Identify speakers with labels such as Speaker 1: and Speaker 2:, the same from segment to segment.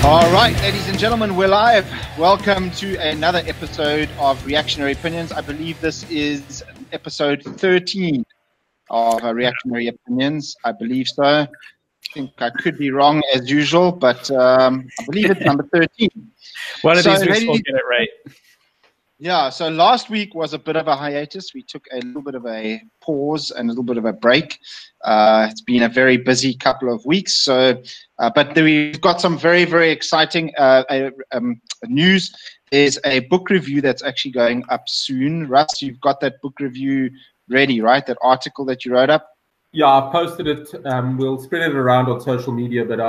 Speaker 1: All right, ladies and gentlemen, we're live. Welcome to another episode of Reactionary Opinions. I believe this is episode 13 of Reactionary Opinions. I believe so. I think I could be wrong as usual, but I believe it's number 13.
Speaker 2: One of these weeks we'll get it right.
Speaker 1: Yeah, so last week was a bit of a hiatus. We took a little bit of a pause and a little bit of a break. It's been a very busy couple of weeks. So, but we've got some very, very exciting news. There's a book review that's actually going up soon. Russ, you've got that book review ready, right? That article that you wrote up?
Speaker 3: Yeah, I've posted it. We'll spread it around on social media, but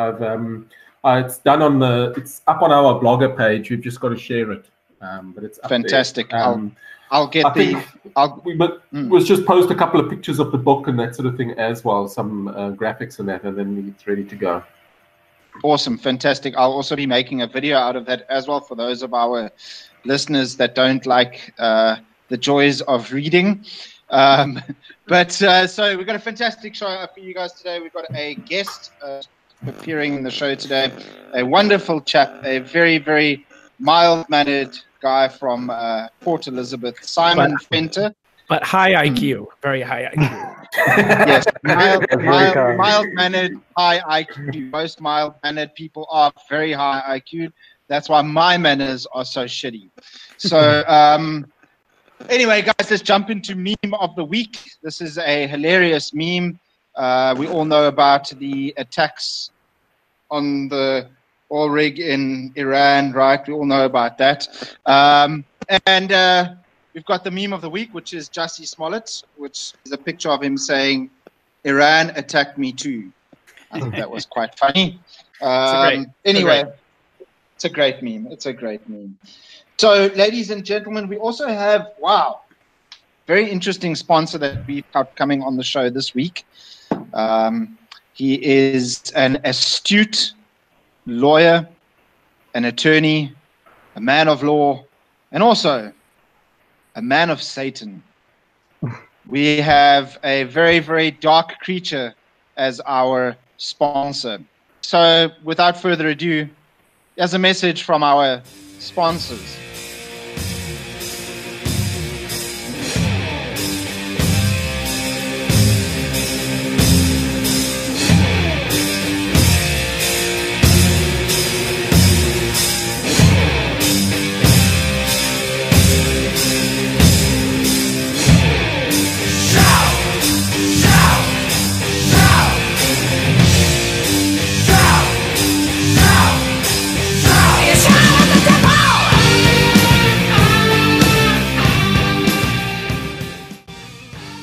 Speaker 3: it's done on it's up on our Blogger page. We've just got to share it. But it's up
Speaker 1: fantastic.
Speaker 3: There.
Speaker 1: I'll get
Speaker 3: we'll just post a couple of pictures of the book and that sort of thing as well, some graphics and that, and then it's ready to go.
Speaker 1: Awesome, fantastic. I'll also be making a video out of that as well for those of our listeners that don't like the joys of reading. So we've got a fantastic show for you guys today. We've got a guest appearing in the show today, a wonderful chap, a very, very mild-mannered guy from Port Elizabeth, Simon Venter.
Speaker 2: But high IQ, very high IQ.
Speaker 1: Yes, mild-mannered, high IQ. Most mild-mannered people are very high IQ. That's why my manners are so shitty. So anyway, guys, let's jump into meme of the week. This is a hilarious meme. We all know about the attacks on the oil rig in Iran, right? We all know about that. We've got the meme of the week, which is Jussie Smollett, which is a picture of him saying, "Iran attacked me too." I think that was quite funny. It's a great meme. It's a great meme. So, ladies and gentlemen, we also have, very interesting sponsor that we've got coming on the show this week. He is an astute lawyer, an attorney, a man of law, and also a man of Satan. We have a very, very dark creature as our sponsor. So without further ado, here's a message from our sponsors.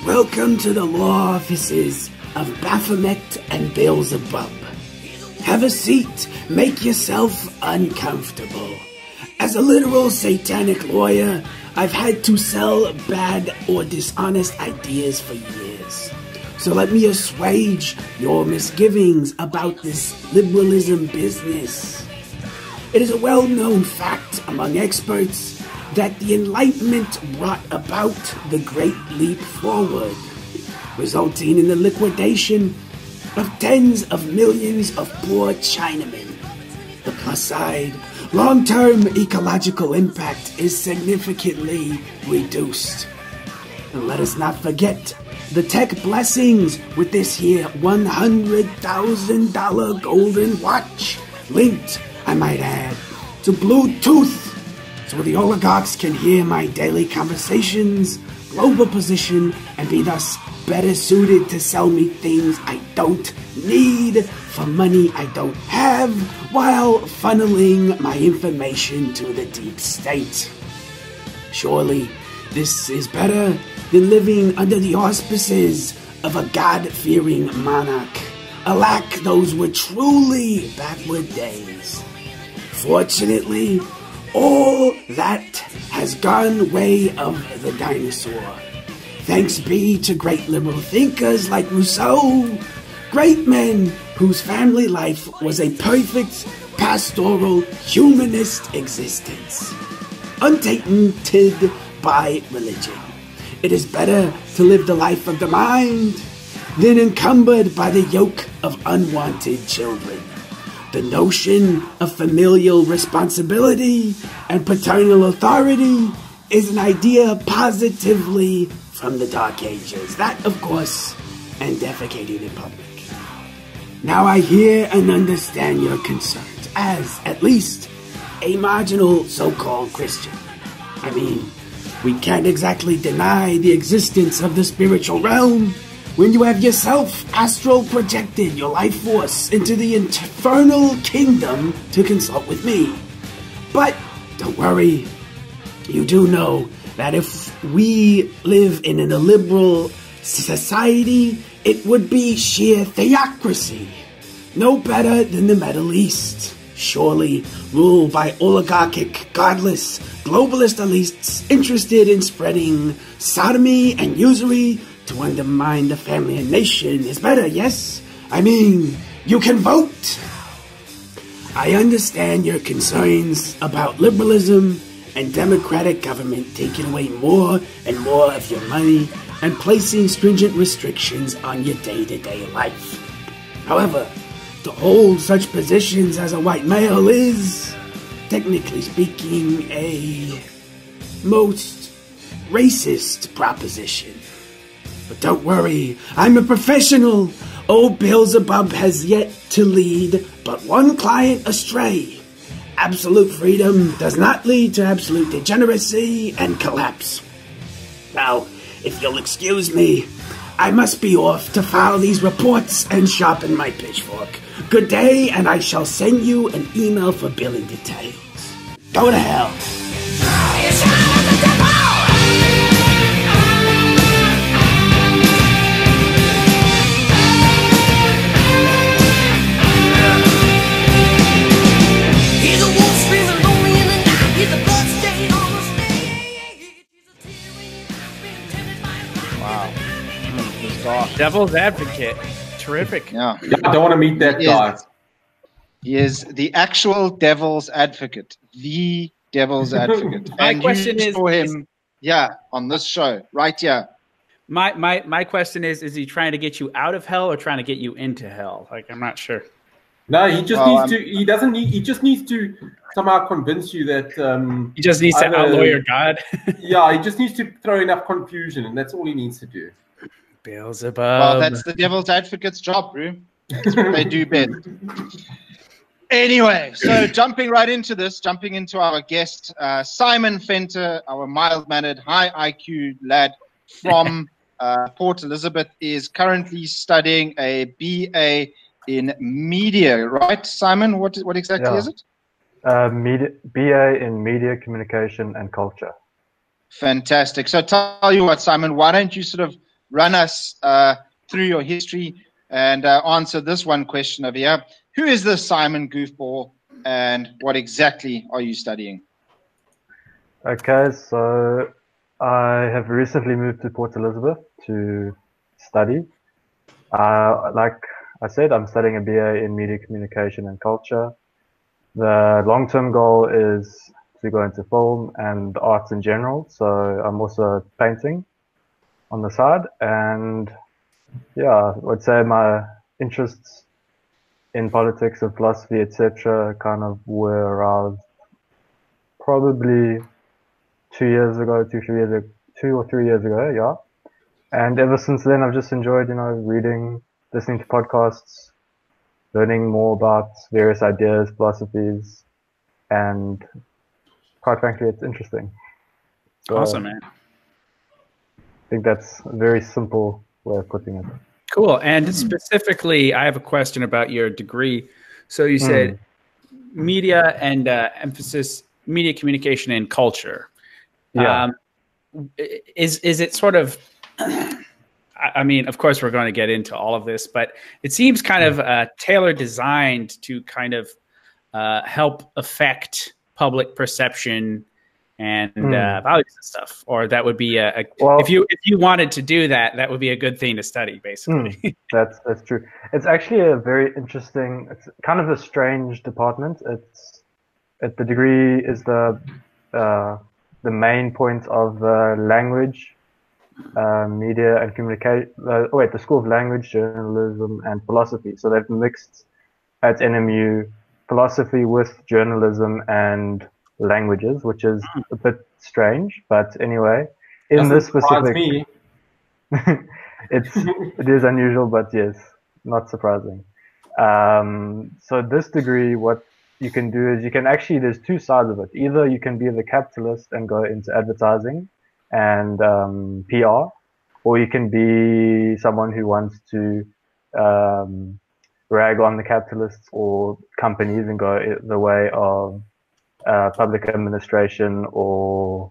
Speaker 4: Welcome to the law offices of Baphomet and Beelzebub. Have a seat. Make yourself uncomfortable. As a literal satanic lawyer, I've had to sell bad or dishonest ideas for years. So let me assuage your misgivings about this liberalism business. It is a well-known fact among experts that the Enlightenment brought about the Great Leap Forward, resulting in the liquidation of tens of millions of poor Chinamen. The plus side, long-term ecological impact is significantly reduced. And let us not forget the tech blessings with this here $100,000 golden watch, linked, I might add, to Bluetooth, so the oligarchs can hear my daily conversations, global position, and be thus better suited to sell me things I don't need for money I don't have, while funneling my information to the deep state. Surely, this is better than living under the auspices of a God-fearing monarch. Alack, those were truly backward days. Fortunately, all that has gone way of the dinosaur. Thanks be to great liberal thinkers like Rousseau, great men whose family life was a perfect pastoral humanist existence, untainted by religion. It is better to live the life of the mind than encumbered by the yoke of unwanted children. The notion of familial responsibility and paternal authority is an idea positively from the Dark Ages. That, of course, and defecating in public. Now I hear and understand your concerns as, at least, a marginal so-called Christian. I mean, we can't exactly deny the existence of the spiritual realm when you have yourself astral projected your life force into the infernal kingdom to consult with me. But don't worry, you do know that if we live in a liberal society, it would be sheer theocracy, no better than the Middle East, surely ruled by oligarchic, godless, globalist elites interested in spreading sodomy and usury to undermine the family and nation is better, yes? I mean, you can vote. I understand your concerns about liberalism and democratic government taking away more and more of your money and placing stringent restrictions on your day-to-day life. However, to hold such positions as a white male is, technically speaking, a most racist proposition. But don't worry, I'm a professional. Old Beelzebub has yet to lead but one client astray. Absolute freedom does not lead to absolute degeneracy and collapse. Now, if you'll excuse me, I must be off to file these reports and sharpen my pitchfork. Good day, and I shall send you an email for billing details. Go to hell.
Speaker 2: Devil's advocate. Terrific.
Speaker 1: Yeah.
Speaker 3: I don't want to meet that guy.
Speaker 1: He is the actual devil's advocate. The devil's advocate.
Speaker 2: My
Speaker 1: and
Speaker 2: question
Speaker 1: you
Speaker 2: is,
Speaker 1: saw him, on this show, right here.
Speaker 2: My question is he trying to get you out of hell or trying to get you into hell? Like, I'm not sure.
Speaker 3: No, he just needs to. He doesn't need. He just needs to somehow convince you that.
Speaker 2: He just needs to outlaw your God.
Speaker 3: Yeah, he just needs to throw enough confusion, and that's all he needs to do.
Speaker 2: Beelzebub.
Speaker 1: Well, that's the devil's advocate's job, bro. That's what they do best. Anyway, so jumping into our guest, Simon Fenter, our mild-mannered, high IQ lad from Port Elizabeth, is currently studying a BA in media, right, Simon? What exactly is it?
Speaker 5: BA in media, communication, and culture.
Speaker 1: Fantastic. So tell you what, Simon, why don't you sort of run us through your history and answer this one question over here. Who is this Simon Goofball, and what exactly are you studying?
Speaker 5: Okay, so I have recently moved to Port Elizabeth to study. Like I said, I'm studying a BA in media, communication, and culture. The long-term goal is to go into film and arts in general, so I'm also painting on the side, and I would say my interests in politics and philosophy, etc., kind of were aroused probably 2 or 3 years ago, and ever since then I've just enjoyed, reading, listening to podcasts, learning more about various ideas, philosophies, and quite frankly, it's interesting. So,
Speaker 2: awesome, man.
Speaker 5: I think that's a very simple way of putting it.
Speaker 2: Cool. And specifically, I have a question about your degree. So you said media and emphasis, media, communication, and culture.
Speaker 5: Yeah.
Speaker 2: Is it sort of, I mean, of course, we're going to get into all of this, but it seems kind of tailor designed to kind of help affect public perception and values and stuff, or that would be if you wanted to do that, that would be a good thing to study, basically.
Speaker 5: That's true. It's actually a very interesting. It's kind of a strange department. The degree is the main point of the language, media and communication. The School of Language, Journalism, and Philosophy. So they've mixed at NMU philosophy with journalism and languages, which is a bit strange. But anyway, in
Speaker 3: Doesn't
Speaker 5: this
Speaker 3: surprise
Speaker 5: specific,
Speaker 3: me.
Speaker 5: it is unusual, but yes, not surprising. So this degree, what you can do is you can actually, there's two sides of it. Either you can be the capitalist and go into advertising and PR, or you can be someone who wants to rag on the capitalists or companies and go the way of public administration or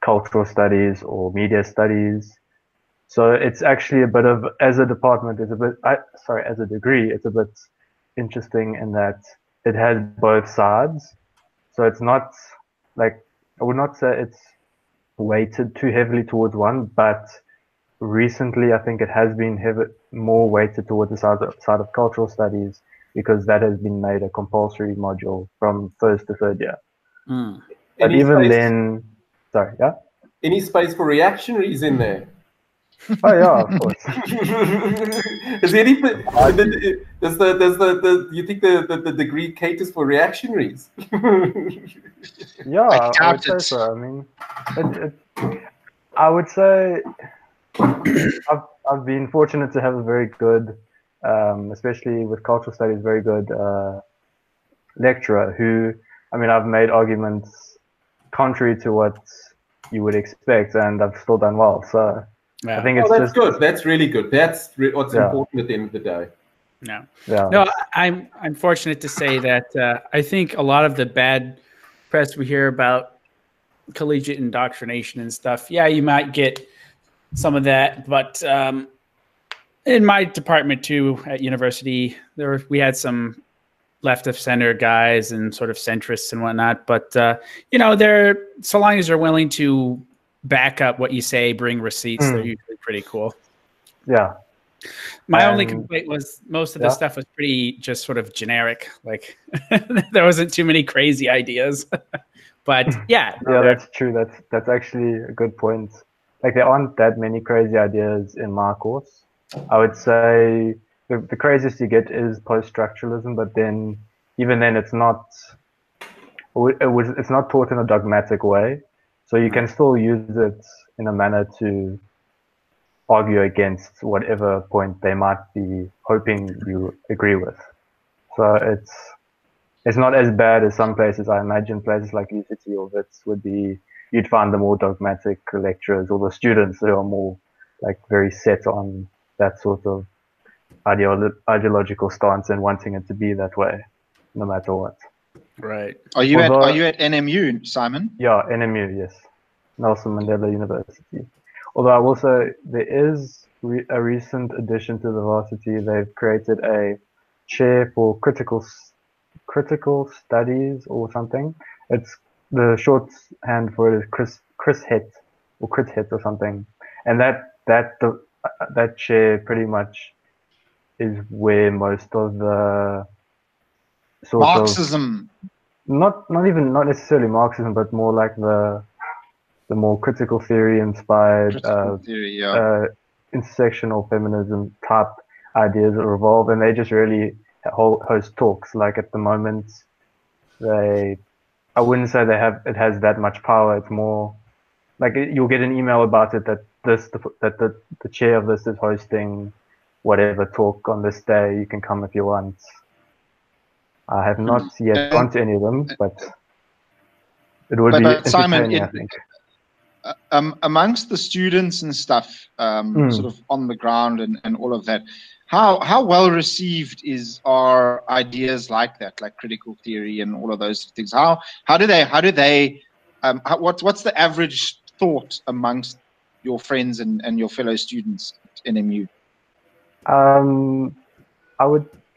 Speaker 5: cultural studies or media studies. So it's actually a bit of, as a department, it's a bit, as a degree, it's a bit interesting in that it has both sides. So it's not like, I would not say it's weighted too heavily towards one, but recently I think it has been more weighted towards the side of cultural studies, because that has been made a compulsory module from first to third year. But even then, sorry, yeah?
Speaker 3: Any space for reactionaries in there?
Speaker 5: Oh yeah, of course.
Speaker 3: Is there any? Do you think the degree caters for reactionaries?
Speaker 5: Yeah, I would say so. I mean, I would say I've been fortunate to have a very good, especially with cultural studies, very good lecturer who, I mean, I've made arguments contrary to what you would expect, and I've still done well. So.
Speaker 2: Yeah.
Speaker 5: I think it's
Speaker 3: that's good. That's really good. That's what's important at the end of the day.
Speaker 2: No, I'm fortunate to say that I think a lot of the bad press we hear about collegiate indoctrination and stuff, yeah, you might get some of that, but in my department too at university, we had some left of center guys and sort of centrists and whatnot, but they're, so long as they're willing to back up what you say, bring receipts, they're usually pretty cool.
Speaker 5: Yeah.
Speaker 2: My only complaint was most of the stuff was pretty just sort of generic. Like there wasn't too many crazy ideas. But yeah.
Speaker 5: Yeah, that's true. That's actually a good point. Like there aren't that many crazy ideas in my course. I would say the craziest you get is post-structuralism, but then even then it's not taught in a dogmatic way. So you can still use it in a manner to argue against whatever point they might be hoping you agree with. So it's not as bad as some places. I imagine places like UCT or WITS would be, you'd find the more dogmatic lecturers or the students who are more like very set on that sort of ideological stance and wanting it to be that way, no matter what.
Speaker 2: Right.
Speaker 1: Are you at NMU, Simon?
Speaker 5: Yeah, NMU, yes. Nelson Mandela University. Although I will say there is a recent addition to the varsity. They've created a chair for critical studies or something. It's the shorthand for it is Chris Het or Crit Het or something. And that chair pretty much is where most of the sort
Speaker 1: Marxism.
Speaker 5: Not necessarily Marxism, but more like the more critical theory inspired intersectional feminism type ideas that revolve, and they just really host talks. Like at the moment, I wouldn't say it has that much power. It's more like you'll get an email about it that the chair of this is hosting whatever talk on this day. You can come if you want. I have not yet gone to any of them, but it would be entertaining,
Speaker 1: Simon,
Speaker 5: I think.
Speaker 1: Amongst the students and stuff, sort of on the ground and all of that, how well received are ideas like that, like critical theory and all of those things? What's the average thought amongst your friends and your fellow students at NMU?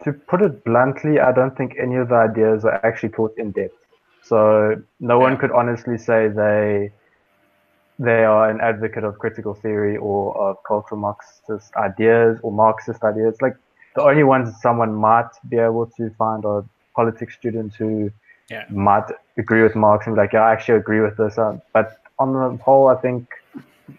Speaker 5: To put it bluntly, I don't think any of the ideas are actually taught in depth. So no one could honestly say they are an advocate of critical theory or of cultural Marxist ideas or Marxist ideas. Like the only ones someone might be able to find are politics students who might agree with Marx and be like, yeah, I actually agree with this. But on the whole, I think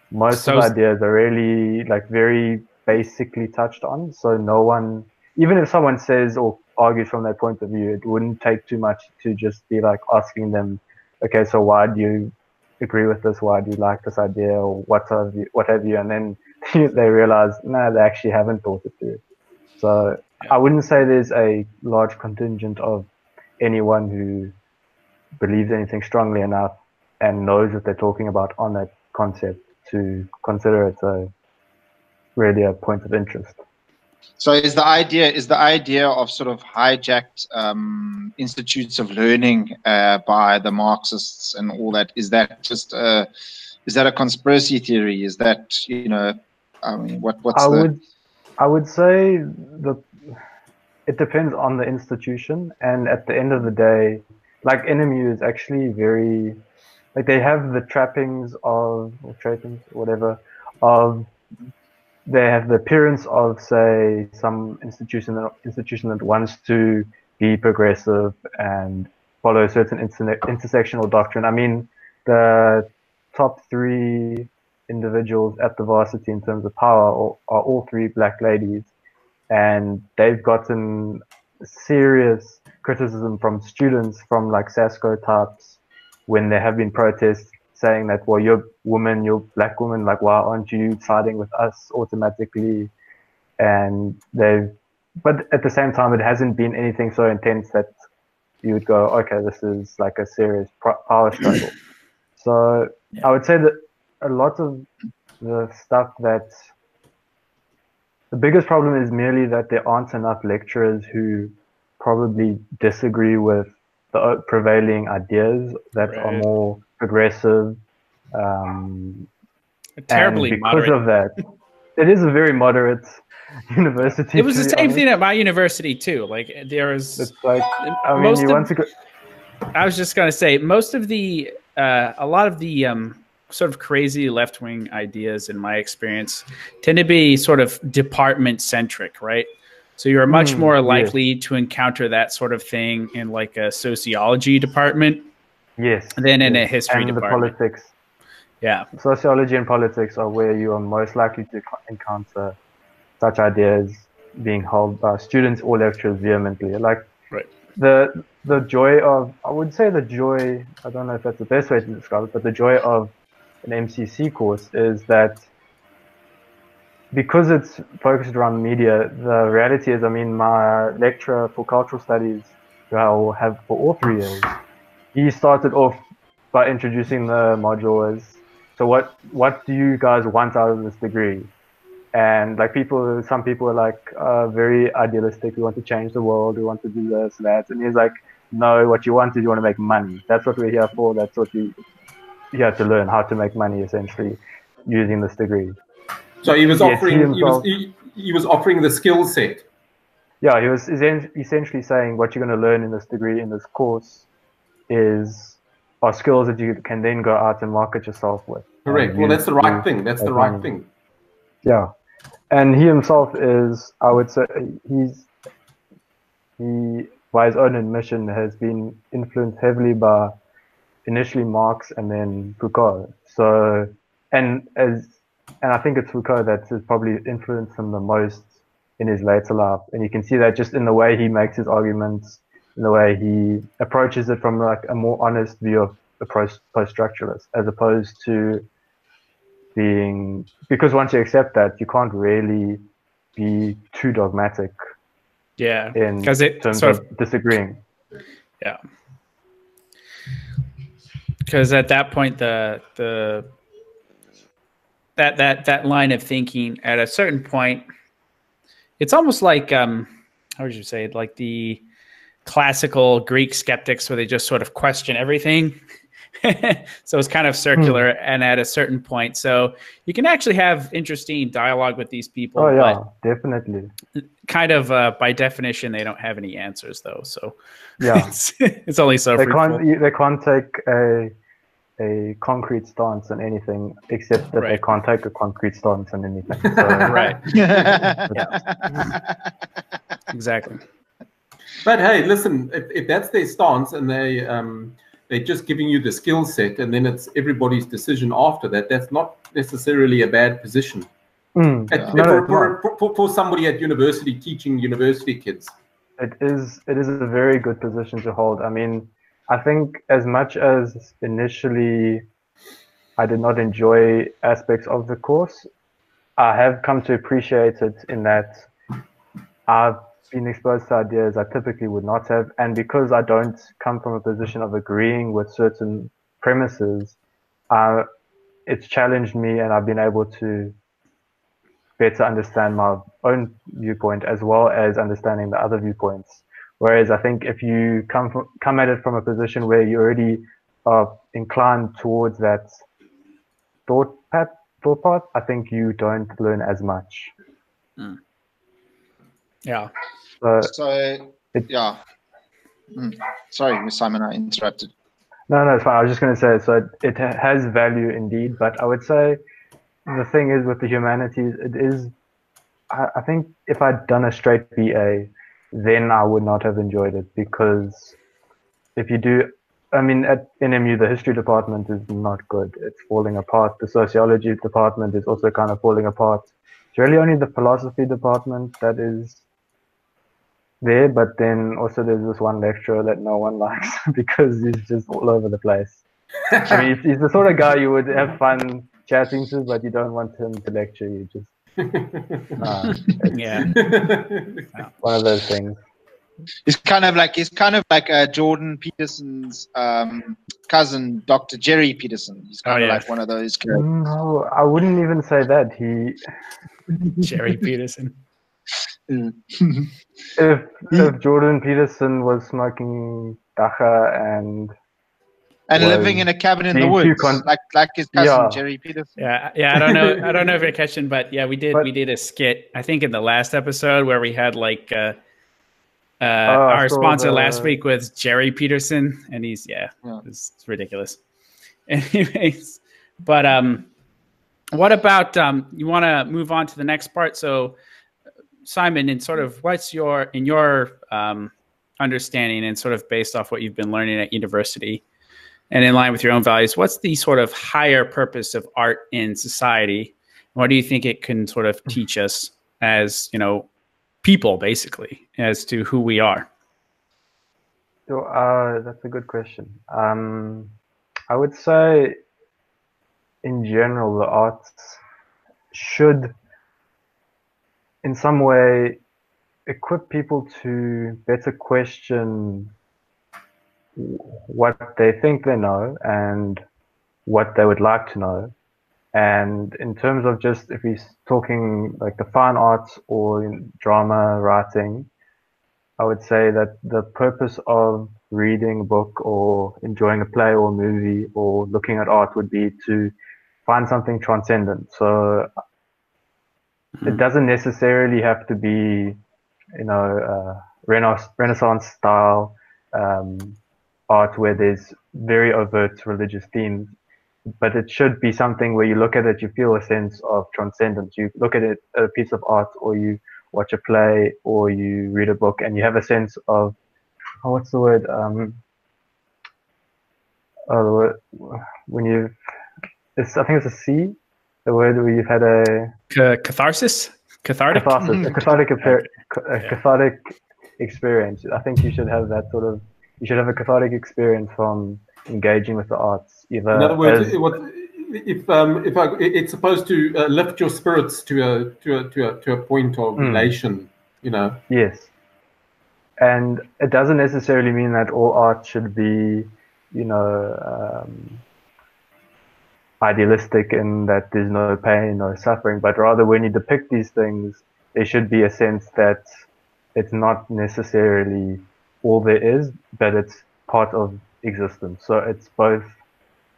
Speaker 5: most of the ideas are really like very basically touched on. So no one, even if someone says or argues from that point of view. It wouldn't take too much to just be like asking them, okay, so why do you agree with this? Why do you like this idea? Or what have you? And then they realize, no, they actually haven't thought it through. So I wouldn't say there's a large contingent of anyone who believes anything strongly enough and knows what they're talking about on that concept to consider it really a point of interest.
Speaker 1: So is the idea of sort of hijacked institutes of learning by the Marxists and all that, is that a conspiracy theory? Is that, I mean,
Speaker 5: I would say it depends on the institution, and at the end of the day, like NMU is actually very, like they have the trappings of, or trappings, whatever, of, they have the appearance of, say, some institution that wants to be progressive and follow a certain intersectional doctrine. I mean, the top 3 individuals at the varsity in terms of power are all 3 black ladies, and they've gotten serious criticism from students, from like SASCO types, when there have been protests saying that, well, you're black woman, like, why aren't you siding with us automatically? And but at the same time, it hasn't been anything so intense that you would go, okay, this is like a serious power struggle. So I would say that a lot of the stuff the biggest problem is merely that there aren't enough lecturers who probably disagree with the prevailing ideas that are more progressive.
Speaker 2: Terribly
Speaker 5: and because
Speaker 2: moderate.
Speaker 5: of that, it is a very moderate university.
Speaker 2: It was the same thing at my university too. Like there's,
Speaker 5: it's like, I mean, you want to go.
Speaker 2: I was just gonna say, most of the, a lot of the sort of crazy left-wing ideas, in my experience, tend to be sort of department-centric, right? So you're much more likely to encounter that sort of thing in like a sociology department, than in a history department.
Speaker 5: The politics.
Speaker 2: Yeah,
Speaker 5: sociology and politics are where you are most likely to encounter such ideas being held by students or lecturers vehemently. Like the joy of, I would say the joy, I don't know if that's the best way to describe it, but the joy of an MCC course is that because it's focused around media, the reality is, I mean, my lecturer for cultural studies, who I will have for all 3 years, he started off by introducing the module as, so what do you guys want out of this degree? And like some people are like very idealistic. We want to change the world. We want to do this, that. And he's like, no, what you want is you want to make money. That's what we're here for. That's what you have to learn, how to make money, essentially, using this degree.
Speaker 3: So he was offering, he was offering the skill set.
Speaker 5: Yeah, he was essentially saying what you're going to learn in this degree, in this course, are skills that you can then go out and market yourself with.
Speaker 3: Correct. Well, that's the right thing. That's the right thing.
Speaker 5: Yeah. And he himself is, I would say, he, by his own admission, has been influenced heavily by initially Marx and then Foucault. So, and I think it's Foucault that has probably influenced him the most in his later life. And you can see that just in the way he makes his arguments, in the way he approaches it from like a more honest view of the post-structuralist, as opposed to being, because once you accept that, you can't really be too dogmatic.
Speaker 2: Yeah,
Speaker 5: in terms of disagreeing.
Speaker 2: Yeah, because at that point, that line of thinking, at a certain point, it's almost like how would you say it? Like the classical Greek skeptics, where they just sort of question everything. So it's kind of circular, and at a certain point, so you can actually have interesting dialogue with these people.
Speaker 5: Oh yeah, definitely.
Speaker 2: Kind of by definition, they don't have any answers though. So
Speaker 5: yeah,
Speaker 2: it's only so
Speaker 5: they can't take a concrete stance on anything, except that they can't take a concrete stance on anything. So,
Speaker 2: right. Exactly.
Speaker 3: But hey, listen, if that's their stance and they're just giving you the skill set, and then it's everybody's decision after that, that's not necessarily a bad position. For somebody at university teaching university kids.
Speaker 5: it is a very good position to hold. I mean, I think as much as initially I did not enjoy aspects of the course, I have come to appreciate it in that I've been exposed to ideas I typically would not have, and because I don't come from a position of agreeing with certain premises, it's challenged me, and I've been able to better understand my own viewpoint as well as understanding the other viewpoints. Whereas I think if you come at it from a position where you already are inclined towards that thought path, I think you don't learn as much.
Speaker 2: Yeah.
Speaker 1: Yeah. Sorry, Simon, I interrupted.
Speaker 5: No, it's fine. I was just going to say, so it has value indeed, but I would say the thing is with the humanities, it is, I think if I'd done a straight BA, then I would not have enjoyed it, because if you do, I mean, at NMU, the history department is not good. It's falling apart. The sociology department is also kind of falling apart. It's really only the philosophy department that is there, but then also there's this one lecturer that no one likes because he's just all over the place. I mean, he's the sort of guy you would have fun chatting to, but you don't want him to lecture you. Just
Speaker 2: Yeah.
Speaker 5: one of those things.
Speaker 1: He's kind of like Jordan Peterson's cousin, Dr. Jerry Peterson. He's kind of like one of those characters.
Speaker 5: No, I wouldn't even say that.
Speaker 2: Jerry Peterson.
Speaker 5: If Jordan Peterson was smoking dacha and
Speaker 1: living in a cabin in the woods, like his cousin Jerry Peterson.
Speaker 2: Yeah. I don't know if you're catching, but yeah, we did a skit. I think in the last episode where we had like our sponsor last week was Jerry Peterson, and it's ridiculous. Anyways, but what about you want to move on to the next part? So, Simon, in sort of what's your understanding and sort of based off what you've been learning at university and in line with your own values, what's the sort of higher purpose of art in society? What do you think it can sort of teach us as, people, basically, as to who we are?
Speaker 5: So that's a good question. I would say, in general, the arts should, in some way, equip people to better question what they think they know and what they would like to know. And in terms of just, if we're talking like the fine arts or in drama writing, I would say that the purpose of reading a book or enjoying a play or a movie or looking at art would be to find something transcendent. So it doesn't necessarily have to be, Renaissance style art where there's very overt religious themes. But it should be something where you look at it, you feel a sense of transcendence. You look at it, a piece of art, or you watch a play, or you read a book, and you have a sense of, what's the word? When you've, I think it's a C, the word where you've had a
Speaker 2: catharsis, cathartic,
Speaker 5: a cathartic experience. I think you should have that sort of. You should have a cathartic experience from engaging with the arts.
Speaker 3: In other words, it's supposed to lift your spirits to a point of elation,
Speaker 5: Yes, and it doesn't necessarily mean that all art should be, idealistic in that there's no pain, no suffering, but rather when you depict these things, there should be a sense that it's not necessarily all there is, but it's part of existence. So it's both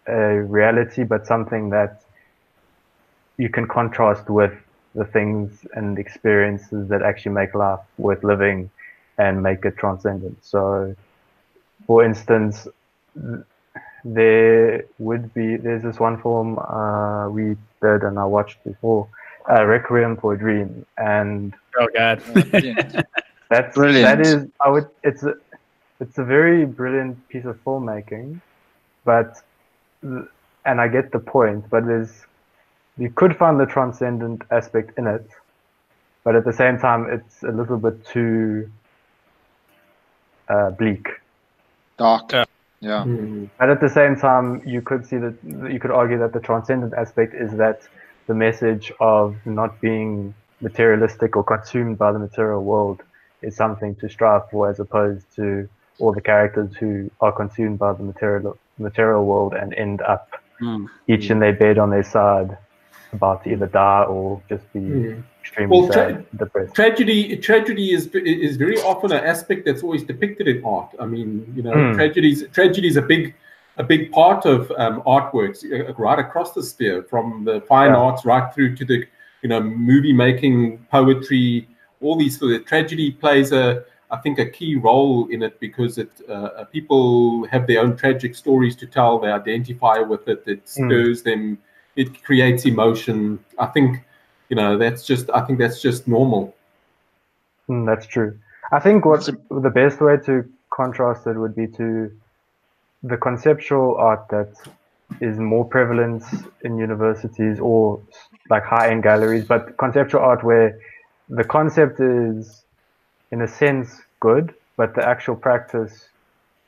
Speaker 5: a reality, but something that you can contrast with the things and experiences that actually make life worth living and make it transcendent. So, for instance, there's this one film we did and I watched before, Requiem for a Dream, and
Speaker 2: oh god,
Speaker 5: that's brilliant. It's a very brilliant piece of filmmaking, and I get the point, but you could find the transcendent aspect in it, but at the same time, it's a little bit too bleak.
Speaker 1: Dark.
Speaker 2: Yeah.
Speaker 1: Yeah.
Speaker 5: But at the same time, you could argue that the transcendent aspect is that the message of not being materialistic or consumed by the material world is something to strive for, as opposed to all the characters who are consumed by the material world and end up each in their bed on their side, about to either die or just be extremely sad, depressed.
Speaker 3: Tragedy is very often an aspect that's always depicted in art. I mean, tragedy is a big part of artworks right across the sphere, from the fine arts right through to the movie making, poetry. All these tragedy plays I think a key role in it, because people have their own tragic stories to tell. They identify with it. It stirs them. It creates emotion. I think that's just normal.
Speaker 5: That's true. I think the best way to contrast it would be to the conceptual art that is more prevalent in universities or like high-end galleries, but conceptual art where the concept is, in a sense, good, but the actual practice,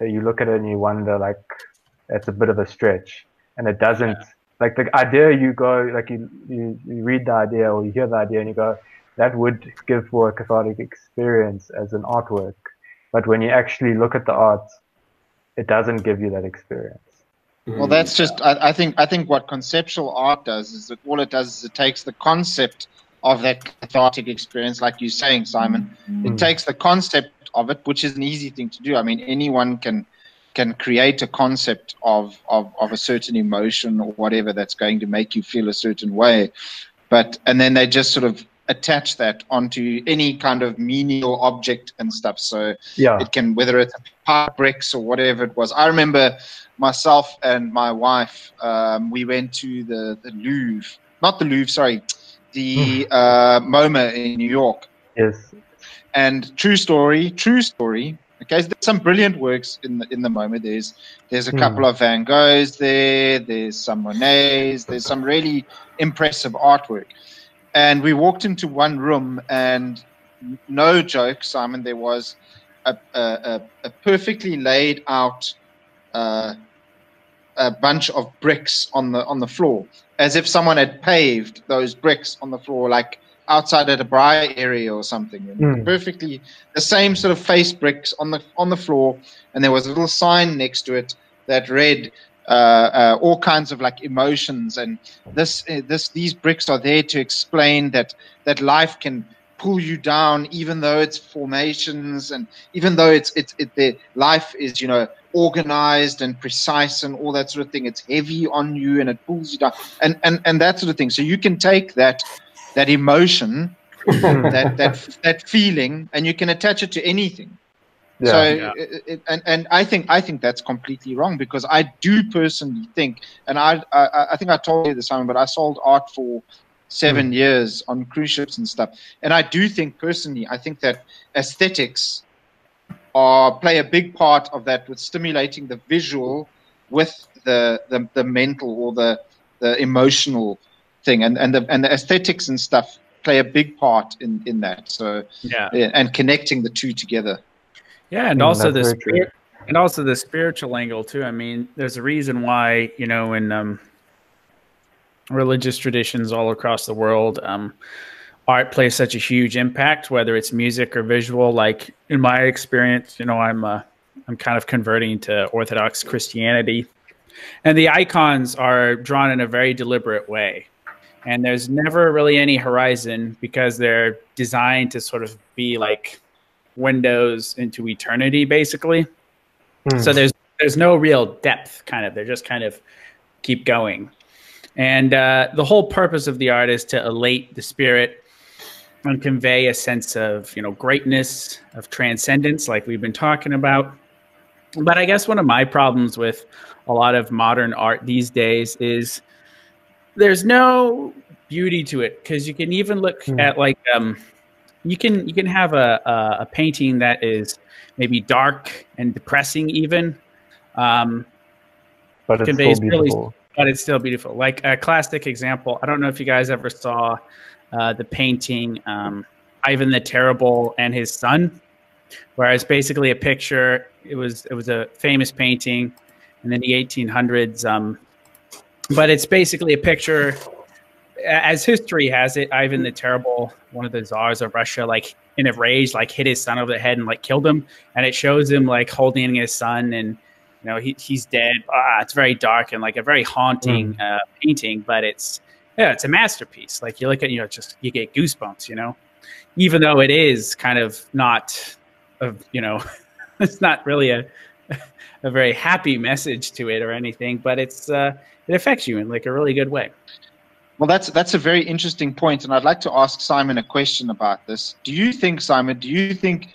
Speaker 5: you look at it and you wonder, like, it's a bit of a stretch, and it doesn't. Like the idea, you go, like you read the idea or you hear the idea and you go, that would give for a cathartic experience as an artwork. But when you actually look at the art, it doesn't give you that experience.
Speaker 1: Well, that's just, I think what conceptual art does is that all it does is it takes the concept of that cathartic experience, like you're saying, Simon. It takes the concept of it, which is an easy thing to do. I mean, anyone can create a concept of a certain emotion or whatever that's going to make you feel a certain way, and then they just sort of attach that onto any kind of menial object and stuff. So it can, whether it's park bricks or whatever it was. I remember myself and my wife, we went to the Louvre, not the Louvre, sorry, the MoMA in New York.
Speaker 5: Yes.
Speaker 1: And true story. Okay, so there's some brilliant works in the MoMA. There's a couple of Van Goghs there. There's some Monets. There's some really impressive artwork. And we walked into one room, and no joke, Simon, there was a perfectly laid out a bunch of bricks on the floor, as if someone had paved those bricks on the floor, like outside at a Briar area or something. Perfectly the same sort of face bricks on the floor, and there was a little sign next to it that read all kinds of like emotions, and these bricks are there to explain that life can pull you down, even though it's formations, and even though the life is organized and precise and all that sort of thing. It's heavy on you and it pulls you down, and that sort of thing. So you can take that emotion, that feeling, and you can attach it to anything. And I think that's completely wrong, because I do personally think, and I think I told you this, Simon, but I sold art for 7 years on cruise ships and stuff, and I do think personally, I think that aesthetics play a big part of that, with stimulating the visual with the mental or the emotional thing, and the aesthetics and stuff play a big part in that. So and connecting the two together.
Speaker 2: Yeah, and also the spiritual angle too. I mean, there's a reason why in religious traditions all across the world, art plays such a huge impact, whether it's music or visual. Like in my experience, I'm kind of converting to Orthodox Christianity, and the icons are drawn in a very deliberate way. And there's never really any horizon, because they're designed to sort of be like windows into eternity, basically. So there's no real depth, kind of. They're just kind of keep going. And the whole purpose of the art is to elate the spirit and convey a sense of, greatness, of transcendence, like we've been talking about. But I guess one of my problems with a lot of modern art these days is there's no beauty to it, because you can even look at like you can have a painting that is maybe dark and depressing, even,
Speaker 5: but it's still beautiful.
Speaker 2: But it's still beautiful. Like a classic example, I don't know if you guys ever saw the painting Ivan the Terrible and his son. whereas basically a picture, it was a famous painting in the 1800s, but it's basically a picture, as history has it, Ivan the Terrible, one of the czars of Russia, like in a rage, like hit his son over the head and like killed him, and it shows him like holding his son, and he's dead. It's very dark and like a very haunting painting, but it's a masterpiece. Like you look at, just you get goosebumps, even though it is kind of not, it's not really a very happy message to it or anything, but it affects you in like a really good way.
Speaker 1: Well, that's a very interesting point, and I'd like to ask Simon a question about this. Simon, do you think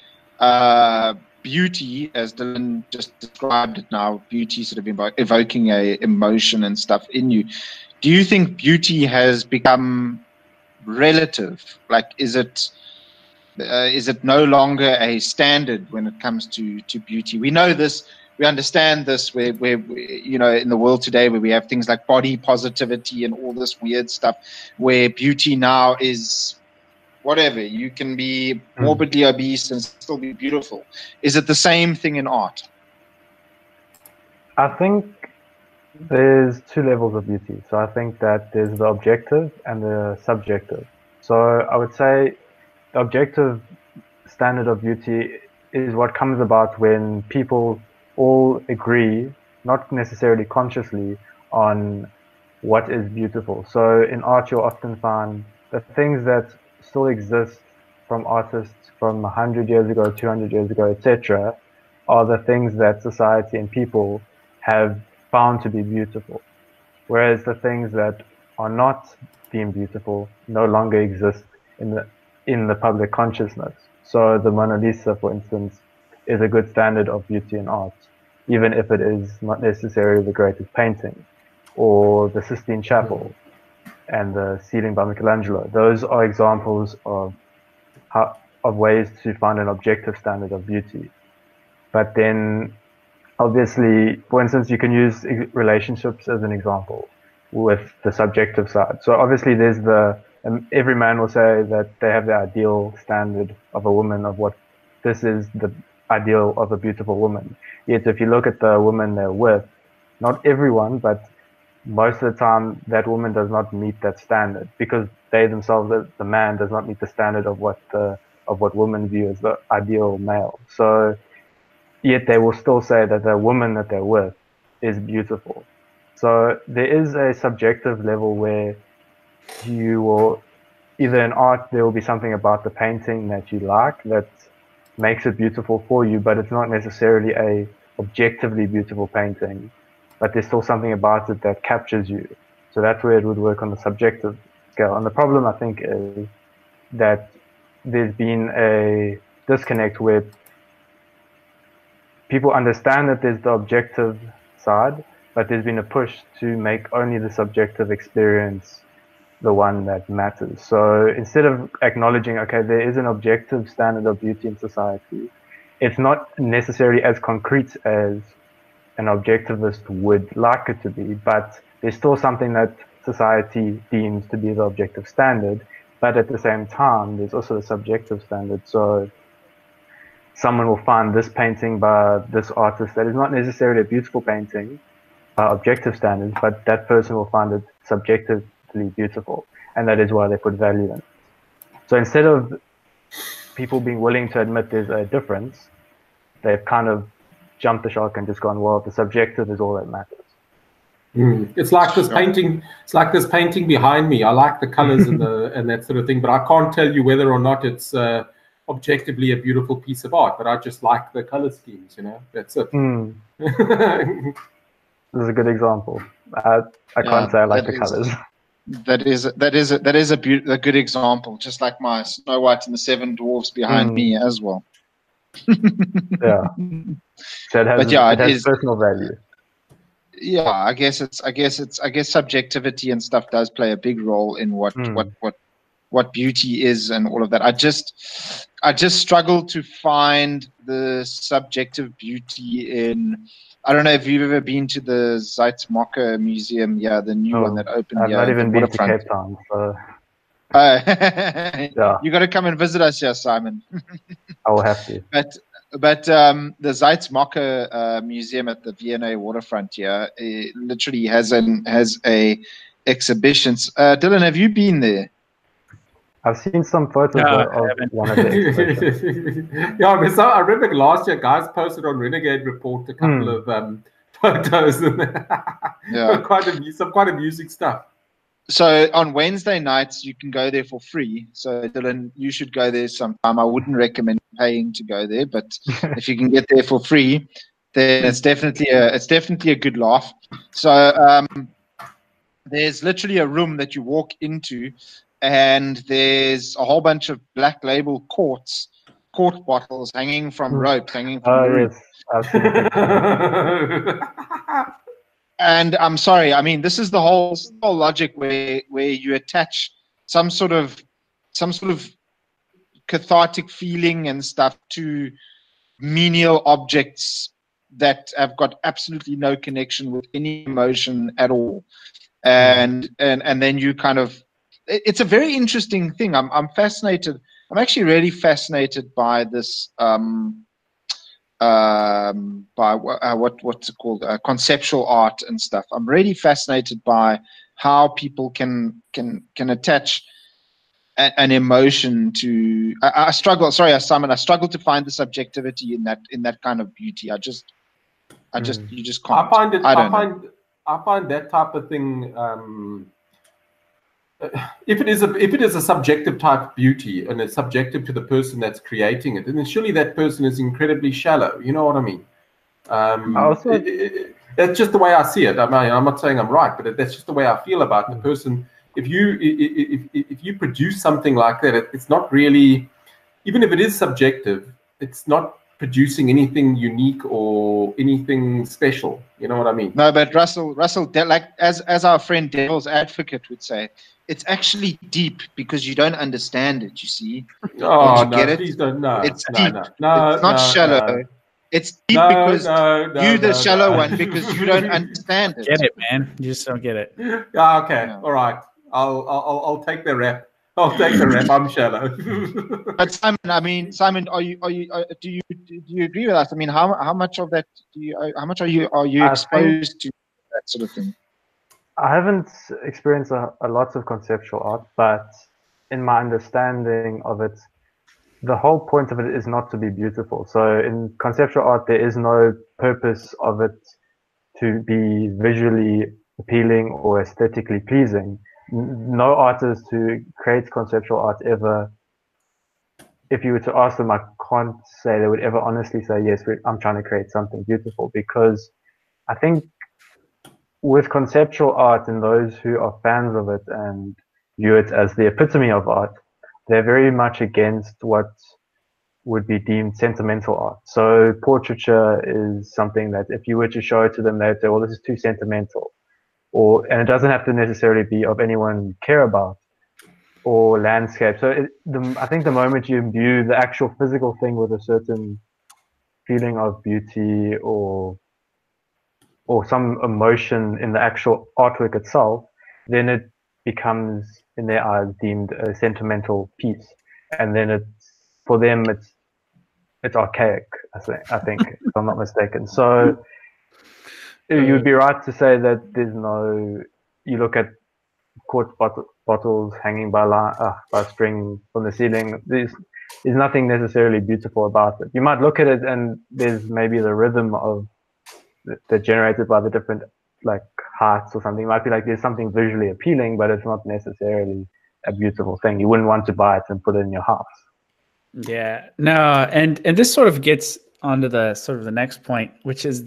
Speaker 1: beauty, as Dylan just described it now, beauty sort of evoking a emotion and stuff in you, do you think beauty has become relative? Like, is it no longer a standard when it comes to beauty? We know this. We understand this where in the world today, where we have things like body positivity and all this weird stuff, where beauty now is whatever. You can be morbidly obese and still be beautiful. Is it the same thing in art?
Speaker 5: I think there's two levels of beauty. So I think that there's the objective and the subjective. So I would say the objective standard of beauty is what comes about when people all agree, not necessarily consciously, on what is beautiful. So in art, you'll often find the things that still exist from artists from 100 years ago, 200 years ago, etc., are the things that society and people have found to be beautiful. Whereas the things that are not deemed beautiful no longer exist in the public consciousness. So the Mona Lisa, for instance, is a good standard of beauty in art, even if it is not necessarily the greatest painting, or the Sistine Chapel and the ceiling by Michelangelo. Those are examples of ways to find an objective standard of beauty. But then, obviously, for instance, you can use relationships as an example with the subjective side. So obviously there's every man will say that they have the ideal standard of a woman, of what this is the ideal of a beautiful woman. Yet if you look at the woman they're with, not everyone, but most of the time that woman does not meet that standard, because they themselves, the man, does not meet the standard of what women view as the ideal male. So yet they will still say that the woman that they're with is beautiful. So there is a subjective level where you will, either in art, there will be something about the painting that you like that makes it beautiful for you, but it's not necessarily a objectively beautiful painting, but there's still something about it that captures you. So that's where it would work on the subjective scale. And the problem, I think, is that there's been a disconnect where people understand that there's the objective side, but there's been a push to make only the subjective experience the one that matters. So instead of acknowledging, okay, there is an objective standard of beauty in society, it's not necessarily as concrete as an objectivist would like it to be, but there's still something that society deems to be the objective standard. But at the same time, there's also the subjective standard. So someone will find this painting by this artist that is not necessarily a beautiful painting by objective standards, but that person will find it subjectively beautiful, and that is why they put value in it. So instead of people being willing to admit there's a difference, they've kind of jumped the shark and just gone, well, the subjective is all that matters.
Speaker 3: It's like this painting. It's like this painting behind me. I like the colors and that sort of thing, but I can't tell you whether or not it's objectively a beautiful piece of art. But I just like the color schemes. That's it.
Speaker 5: This is a good example. I can't say I like the colors.
Speaker 1: That is a good example. Just like my Snow White and the Seven Dwarfs behind me as well.
Speaker 5: Yeah. So it has personal value.
Speaker 1: Yeah, I guess subjectivity and stuff does play a big role in what beauty is and all of that. I just struggle to find the subjective beauty in. I don't know if you've ever been to the Zuidmorke Museum. Yeah, the new one that opened.
Speaker 5: I've not even been to Cape Town. So. Yeah.
Speaker 1: You got to come and visit us here, Simon.
Speaker 5: I will have to.
Speaker 1: But the Zeitz-Mocker Museum at the V&A waterfront here literally has a exhibition. Dylan, have you been there?
Speaker 5: I've seen some photos of one of the exhibitions.
Speaker 3: Yeah, so I remember last year, guys posted on Renegade Report a couple of photos and quite amusing stuff.
Speaker 1: So on Wednesday nights, you can go there for free. So Dylan, you should go there sometime. I wouldn't recommend paying to go there, but if you can get there for free, then it's definitely a good laugh. So there's literally a room that you walk into, and there's a whole bunch of Black Label quart bottles hanging from ropes, hanging from the roof.
Speaker 5: Yes, I've seen it.
Speaker 1: And I'm sorry, I mean, this is the whole logic where you attach some sort of cathartic feeling and stuff to menial objects that have got absolutely no connection with any emotion at all. And then you kind of, it's a very interesting thing. I'm fascinated. I'm actually really fascinated by this by what's it called, conceptual art and stuff. I'm really fascinated by how people can attach an emotion to. I struggle. Sorry, Simon. I struggle to find the subjectivity in that kind of beauty. You just can't.
Speaker 3: I find that type of thing. If it is a subjective type of beauty and it's subjective to the person that's creating it, then surely that person is incredibly shallow. You know what I mean? That's just the way I see it. I mean, I'm not saying I'm right, but that's just the way I feel about the person. If you produce something like that, it's not really, even if it is subjective, it's not producing anything unique or anything special. You know what I mean?
Speaker 1: No, but Russell, like as our friend Devil's Advocate would say, it's actually deep because you don't understand it. You see?
Speaker 3: Oh
Speaker 1: no!
Speaker 3: Get it? Please don't. No,
Speaker 1: it's
Speaker 3: deep.
Speaker 1: No, it's not shallow. No. It's deep because you're the shallow one because you don't understand it.
Speaker 2: Get it, man? You just don't get it.
Speaker 3: Yeah. Okay. No. All right. I'll take the rap. I'll take the rap. I'm shallow.
Speaker 1: But Simon, do you agree with us? I mean, how much of that how much are you exposed to that sort of thing?
Speaker 5: I haven't experienced a lot of conceptual art, but in my understanding of it, the whole point of it is not to be beautiful. So in conceptual art, there is no purpose of it to be visually appealing or aesthetically pleasing. No artist who creates conceptual art ever, if you were to ask them, I can't say they would ever honestly say, yes, I'm trying to create something beautiful, because I think with conceptual art and those who are fans of it and view it as the epitome of art, they're very much against what would be deemed sentimental art. So portraiture is something that if you were to show it to them, they'd say, well, this is too sentimental. And it doesn't have to necessarily be of anyone you care about, or landscape. So I think the moment you imbue the actual physical thing with a certain feeling of beauty or some emotion in the actual artwork itself, then it becomes, in their eyes, deemed a sentimental piece. And then for them, it's archaic, I think, if I'm not mistaken. So you would be right to say that you look at quart bottles hanging by string from the ceiling, there's nothing necessarily beautiful about it. You might look at it and there's maybe the rhythm of that generated by the different like heights or something. It might be like there's something visually appealing, but it's not necessarily a beautiful thing. You wouldn't want to buy it and put it in your house.
Speaker 2: Yeah, no, and this sort of gets onto the sort of the next point, which is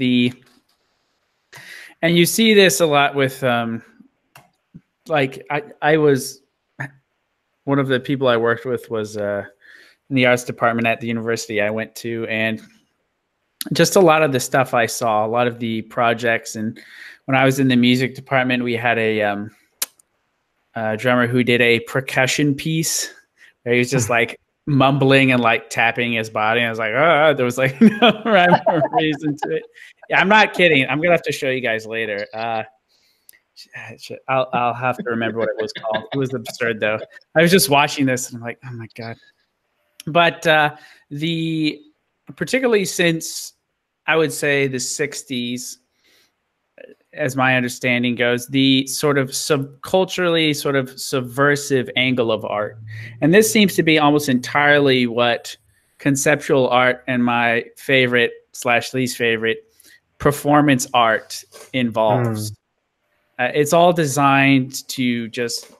Speaker 2: and you see this a lot with like I was one of the people I worked with was in the arts department at the university I went to, and just a lot of the stuff I saw, a lot of the projects. And when I was in the music department, we had a drummer who did a percussion piece where he was just like mumbling and like tapping his body. And I was like, oh, there was like no rhyme or reason to it. Yeah, I'm not kidding. I'm gonna have to show you guys later. I'll have to remember what it was called. It was absurd though. I was just watching this and I'm like, oh my God. But particularly since I would say the 60s, as my understanding goes, the sort of culturally sort of subversive angle of art. And this seems to be almost entirely what conceptual art and my favorite / least favorite performance art involves. It's all designed to just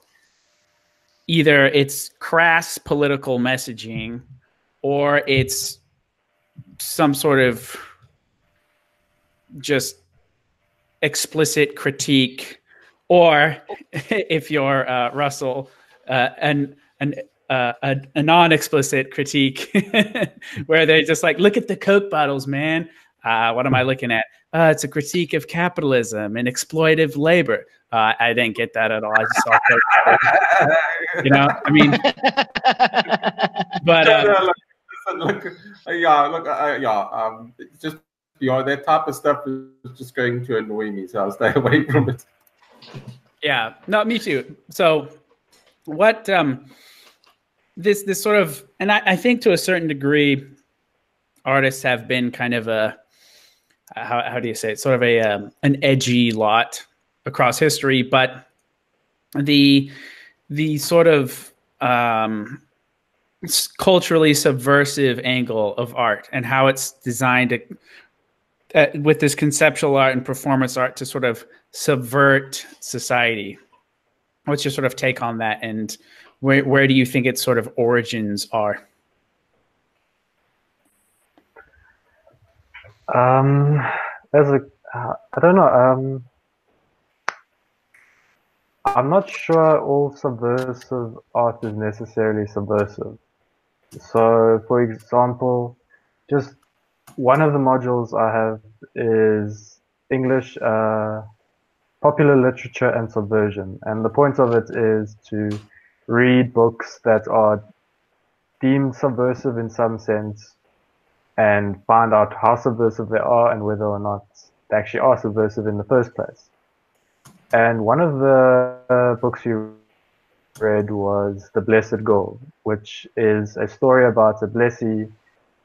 Speaker 2: either it's crass political messaging or it's some sort of just explicit critique, or if you're Russell, a non-explicit critique where they're just like, look at the Coke bottles, man. What am I looking at? It's a critique of capitalism and exploitive labor. I didn't get that at all. I just saw Coke bottles. You know, I mean, but just that type of stuff is just going to annoy me, so I'll stay away from it. Yeah, no, me too. So, what this sort of, and I think to a certain degree, artists have been kind of a how do you say it? Sort of an edgy lot across history, but the sort of culturally subversive angle of art and how it's designed to, with this conceptual art and performance art to sort of subvert society. What's your sort of take on that, and where do you think its sort of origins are?
Speaker 5: I don't know. I'm not sure all subversive art is necessarily subversive. So, for example, just one of the modules I have is English, popular literature and subversion. And the point of it is to read books that are deemed subversive in some sense and find out how subversive they are and whether or not they actually are subversive in the first place. And one of the books you read was The Blessed Girl, which is a story about a blessee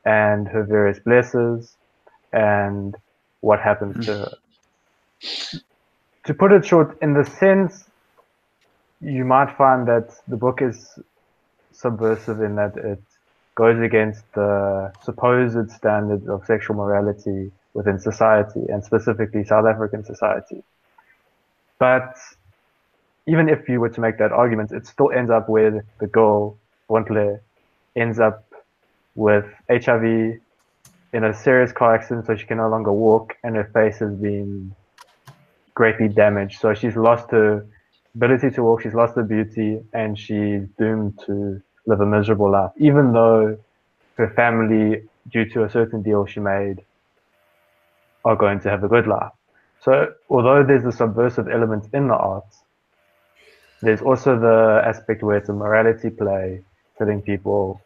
Speaker 5: and her various blessers and what happens to her. To put it short, in the sense, you might find that the book is subversive in that it goes against the supposed standards of sexual morality within society, and specifically South African society. But even if you were to make that argument, it still ends up where the girl, Bontle, ends up with HIV in a serious car accident, so she can no longer walk, and her face has been greatly damaged. So she's lost her ability to walk, she's lost her beauty, and she's doomed to live a miserable life, even though her family, due to a certain deal she made, are going to have a good life. So although there's a subversive element in the arts, there's also the aspect where it's a morality play, telling people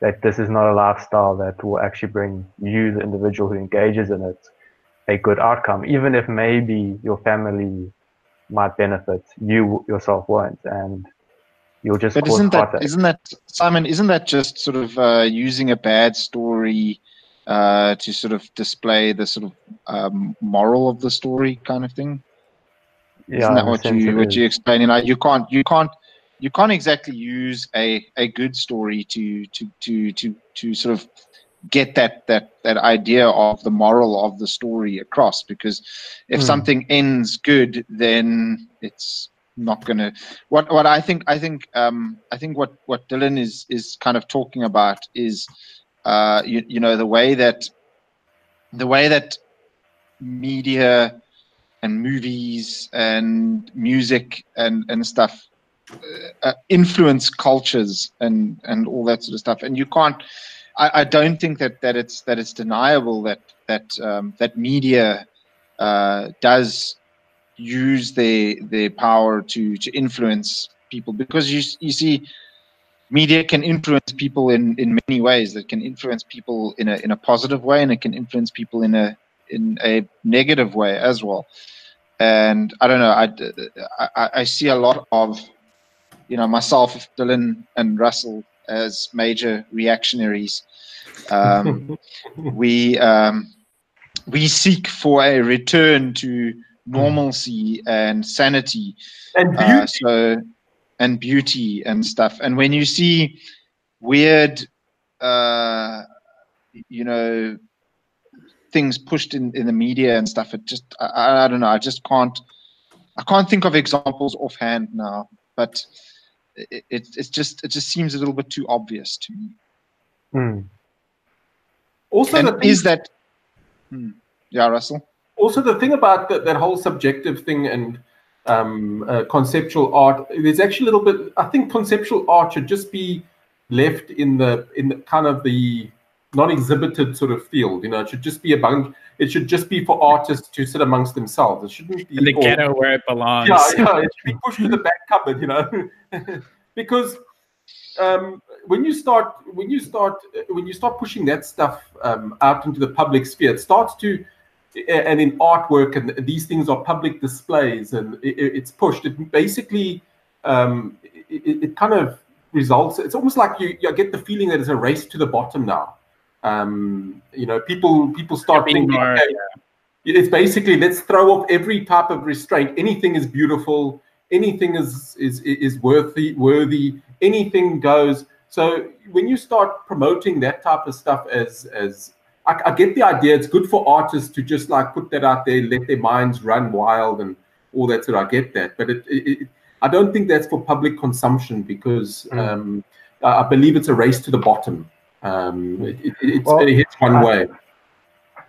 Speaker 5: that this is not a lifestyle that will actually bring you, the individual who engages in it, a good outcome, even if maybe your family might benefit, you yourself won't, and you'll just
Speaker 1: but
Speaker 5: cause heartache.
Speaker 1: isn't that Simon, isn't that just sort of using a bad story to sort of display the sort of moral of the story kind of thing?
Speaker 5: Yeah,
Speaker 1: isn't that what you're explaining? Like you can't exactly use a good story to sort of get that idea of the moral of the story across, because if something ends good, then it's not gonna. What I think what Dylan is kind of talking about is you know, the way that media and movies and music and stuff influence cultures and all that sort of stuff, and you can't. I don't think that it's deniable that media does use their power to influence people, because you see, media can influence people in many ways. It can influence people in a positive way, and it can influence people in a negative way as well. and I don't know. I see a lot of, myself, Dylan, and Russell as major reactionaries. We seek for a return to normalcy and sanity,
Speaker 3: and beauty.
Speaker 1: And beauty and stuff. And when you see weird, things pushed in the media and stuff, it just, I don't know. I can't think of examples offhand now, but it just seems a little bit too obvious to me.
Speaker 3: Also,
Speaker 1: yeah, Russell.
Speaker 3: Also, the thing about that whole subjective thing and conceptual art, there's actually a little bit. I think conceptual art should just be left in the kind of the non-exhibited sort of field. It should just be it should just be for artists to sit amongst themselves. It shouldn't be
Speaker 2: in the ghetto where it belongs.
Speaker 3: Yeah, it should be pushed to the back cupboard. Because when you start pushing that stuff out into the public sphere, it starts to, and in artwork, and these things are public displays, and it's pushed. It basically it kind of results. It's almost like you get the feeling that it's a race to the bottom now. People start thinking, okay, it's basically, let's throw off every type of restraint. Anything is beautiful. Anything is worthy. Anything goes. So when you start promoting that type of stuff, as I get the idea, it's good for artists to just like put that out there, let their minds run wild and all that sort. I get that, but I don't think that's for public consumption, because I believe it's a race to the bottom. It hits one way.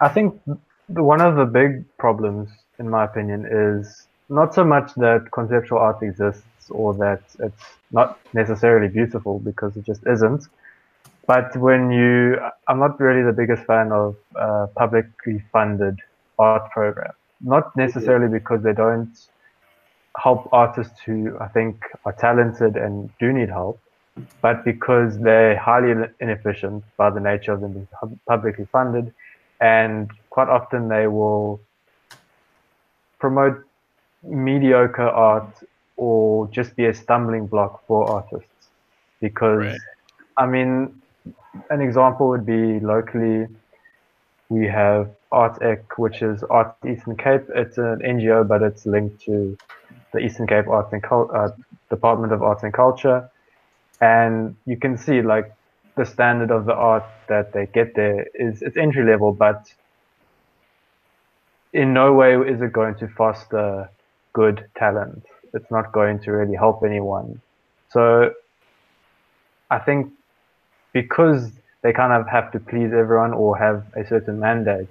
Speaker 5: I think one of the big problems, in my opinion, is not so much that conceptual art exists or that it's not necessarily beautiful, because it just isn't. But I'm not really the biggest fan of publicly funded art programs. Not necessarily because they don't help artists who I think are talented and do need help, but because they're highly inefficient by the nature of them being publicly funded, and quite often they will promote mediocre art or just be a stumbling block for artists. Because, I mean, an example would be locally, we have ArtEC, which is Art Eastern Cape. It's an NGO, but it's linked to the Eastern Cape Department of Arts and Culture. And you can see like the standard of the art that they get there it's entry level, but in no way is it going to foster good talent. It's not going to really help anyone. So I think because they kind of have to please everyone or have a certain mandate,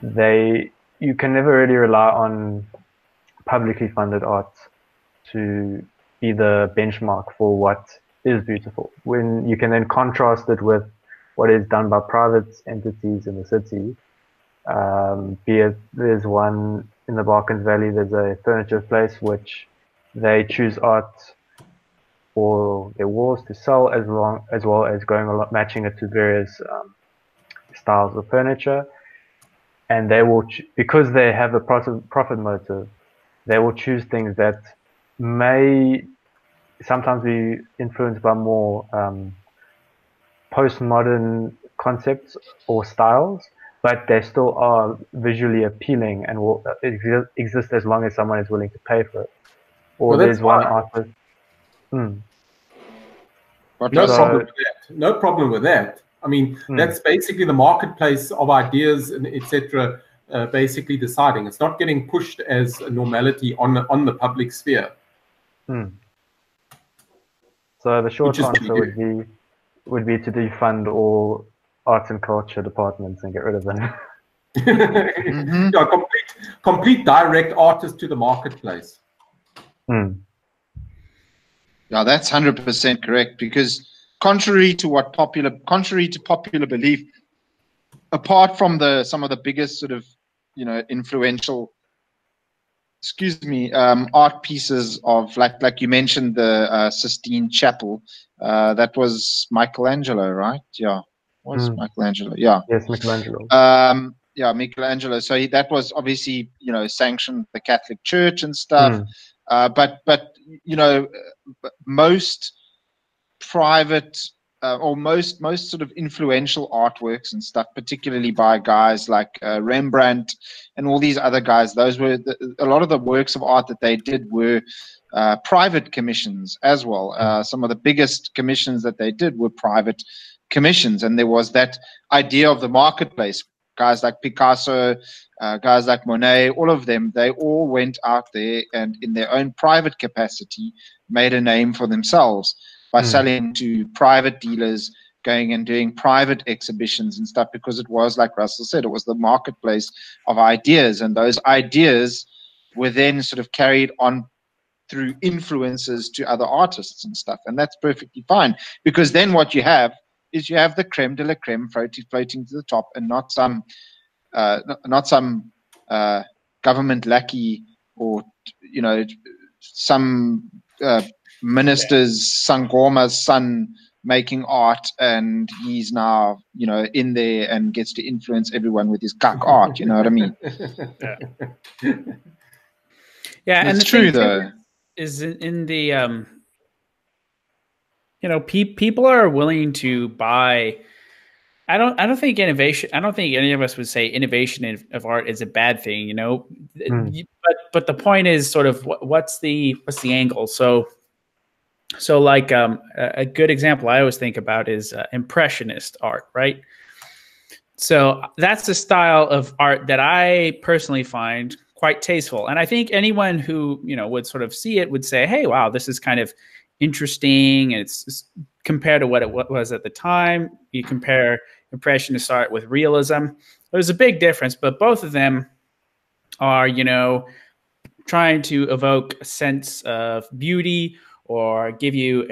Speaker 5: you can never really rely on publicly funded art to be the benchmark for what is beautiful. When you can then contrast it with what is done by private entities in the city, be it there's one in the Barkens Valley, there's a furniture place which they choose art for their walls to sell, as well as matching it to various styles of furniture, and they will because they have a profit motive, they will choose things that may sometimes be influenced by more postmodern concepts or styles, but they still are visually appealing and will exist as long as someone is willing to pay for it. Or there's one artist.
Speaker 3: No problem with that. I mean, that's basically the marketplace of ideas and etc. Basically deciding. It's not getting pushed as a normality on the public sphere.
Speaker 5: So the short answer would be to defund all arts and culture departments and get rid of them.
Speaker 3: Yeah, complete direct artists to the marketplace.
Speaker 1: Yeah, that's 100% correct, because contrary to popular belief, apart from some of the biggest sort of influential art pieces of like you mentioned, the Sistine Chapel, that was Michelangelo, right? Yeah, was Michelangelo? Yeah,
Speaker 5: yes, Michelangelo.
Speaker 1: Michelangelo. So that was obviously, sanctioned the Catholic Church and stuff. But most private or most sort of influential artworks and stuff, particularly by guys like Rembrandt and all these other guys, those were a lot of the works of art that they did were private commissions as well. Some of the biggest commissions that they did were private commissions, and there was that idea of the marketplace. Guys like Picasso, guys like Monet, all of them, they all went out there and in their own private capacity made a name for themselves by selling to private dealers, going and doing private exhibitions and stuff, because it was, like Russell said, it was the marketplace of ideas, and those ideas were then sort of carried on through influences to other artists and stuff, and that's perfectly fine, because then what you have is you have the creme de la creme floating to the top, and not some government lackey or some minister's Sangoma's son making art, and he's now in there and gets to influence everyone with his cuck art. You know what I mean?
Speaker 2: Yeah, and
Speaker 1: it's true though.
Speaker 2: Is in the people are willing to buy. I don't think innovation. I don't think any of us would say innovation of art is a bad thing. But the point is sort of what's the angle? So like a good example I always think about is Impressionist art, right? So that's the style of art that I personally find quite tasteful, and I think anyone who would sort of see it would say, "Hey, wow, this is kind of interesting." And it's compared to what it was at the time. You compare Impressionist art with realism. There's a big difference, but both of them are trying to evoke a sense of beauty, or give you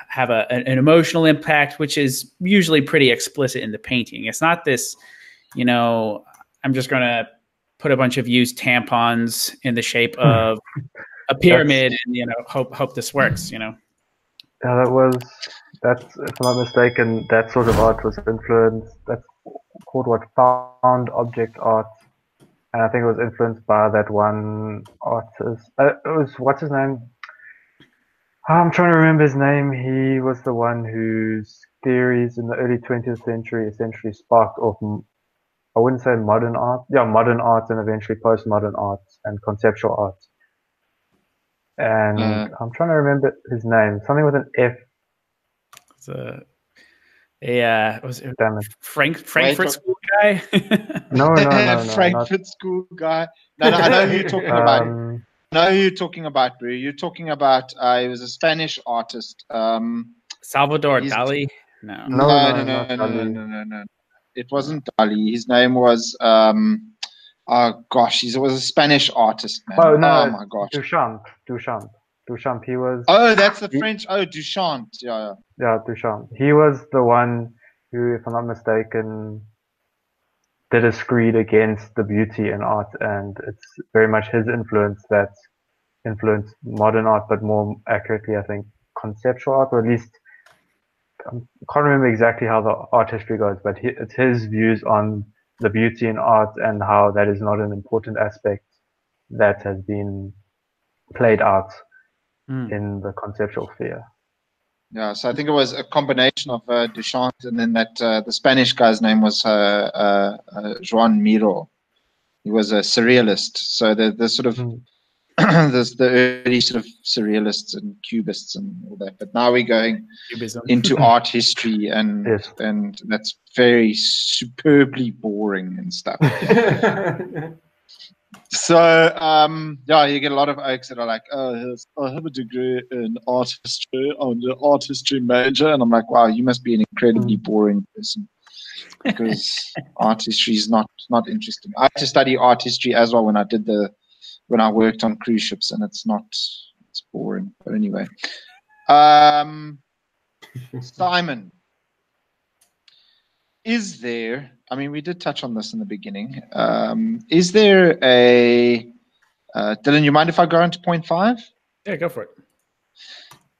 Speaker 2: have an emotional impact, which is usually pretty explicit in the painting. It's not this, I'm just going to put a bunch of used tampons in the shape of a pyramid and, hope this works,
Speaker 5: Yeah, that's, if I'm not mistaken, that sort of art was influenced, that's called found object art. And I think it was influenced by that one artist. It was, what's his name? I'm trying to remember his name. He was the one whose theories in the early 20th century essentially sparked off, I wouldn't say modern art. Yeah, modern art and eventually postmodern art and conceptual art. And I'm trying to remember his name. Something with an F.
Speaker 2: Was it Frankfurt School guy?
Speaker 5: No,
Speaker 1: Frankfurt School guy. No, I know who you're talking about. I know who you're talking about, bro. You're talking about he was a Spanish artist.
Speaker 2: Salvador Dali?
Speaker 1: No. It wasn't Dali. His name was oh gosh, he was a Spanish artist, man.
Speaker 5: Oh no,
Speaker 1: oh my gosh.
Speaker 5: Duchamp. He was.
Speaker 1: Oh, that's the French. Oh, Duchamp. Yeah,
Speaker 5: Duchamp. He was the one who, if I'm not mistaken, did a screed against the beauty in art, and it's very much his influence that influenced modern art, but more accurately, I think, conceptual art, or at least I can't remember exactly how the art history goes, but it's his views on the beauty in art and how that is not an important aspect that has been played out in the conceptual sphere.
Speaker 1: Yeah, so I think it was a combination of Duchamp, and then that the Spanish guy's name was Joan Miró. He was a surrealist. So the sort of the early sort of surrealists and cubists and all that. But now we're going into art history, and and that's very superbly boring and stuff. So you get a lot of oaks that are like, I have a degree in art history. I'm an art history major, and I'm like, wow, you must be an incredibly boring person, because art history is not interesting. I had to study art history as well when I worked on cruise ships, and it's boring. But anyway, Simon, is there? I mean, we did touch on this in the beginning. Is there a Dylan? You mind if I go on to point 5?
Speaker 2: Yeah, go for it.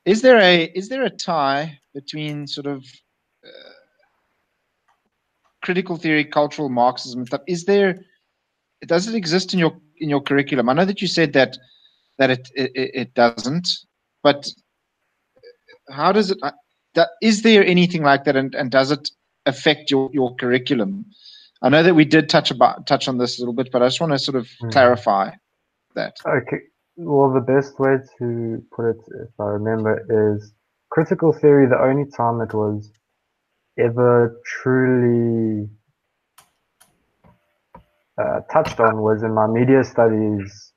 Speaker 1: Is there a tie between sort of critical theory, cultural Marxism stuff, does it exist in your curriculum? I know that you said that it doesn't, but how does it? Is there anything like that, and does it affect your curriculum? I know that we did touch on this a little bit, but I just want to sort of clarify that.
Speaker 5: Okay. Well, the best way to put it, if I remember, is critical theory. The only time it was ever truly touched on was in my media studies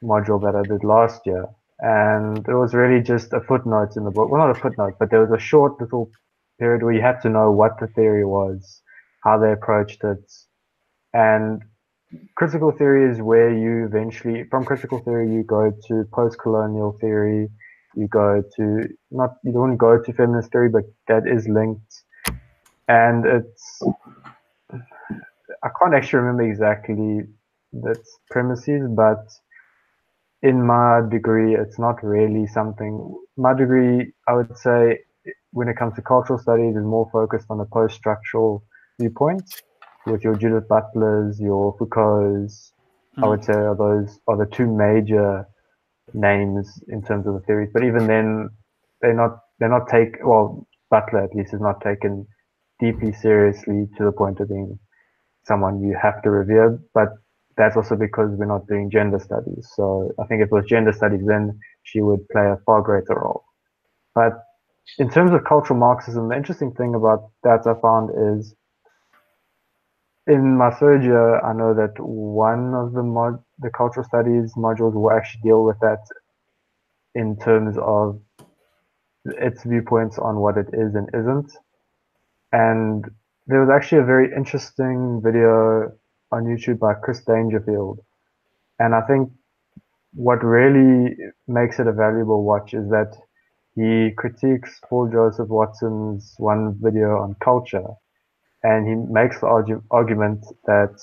Speaker 5: module that I did last year. And it was really just a footnote in the book. Well, not a footnote, but there was a short little period where you had to know what the theory was, how they approached it. And critical theory is where you eventually, from critical theory, you go to post-colonial theory, you don't go to feminist theory, but that is linked. And I can't actually remember exactly its premises, but in my degree, it's not really something. My degree, I would say, when it comes to cultural studies, is more focused on a post-structural viewpoint, with your Judith Butlers, your Foucaults. I would say those are the two major names in terms of the theories. But even then, Butler at least is not taken deeply seriously to the point of being someone you have to revere. But that's also because we're not doing gender studies. So I think if it was gender studies, then she would play a far greater role. But in terms of cultural Marxism, the interesting thing about that I found is in my third year, I know that one of the cultural studies modules will actually deal with that in terms of its viewpoints on what it is and isn't. And there was actually a very interesting video on YouTube by Chris Dangerfield. And I think what really makes it a valuable watch is that he critiques Paul Joseph Watson's one video on culture. And he makes the argument that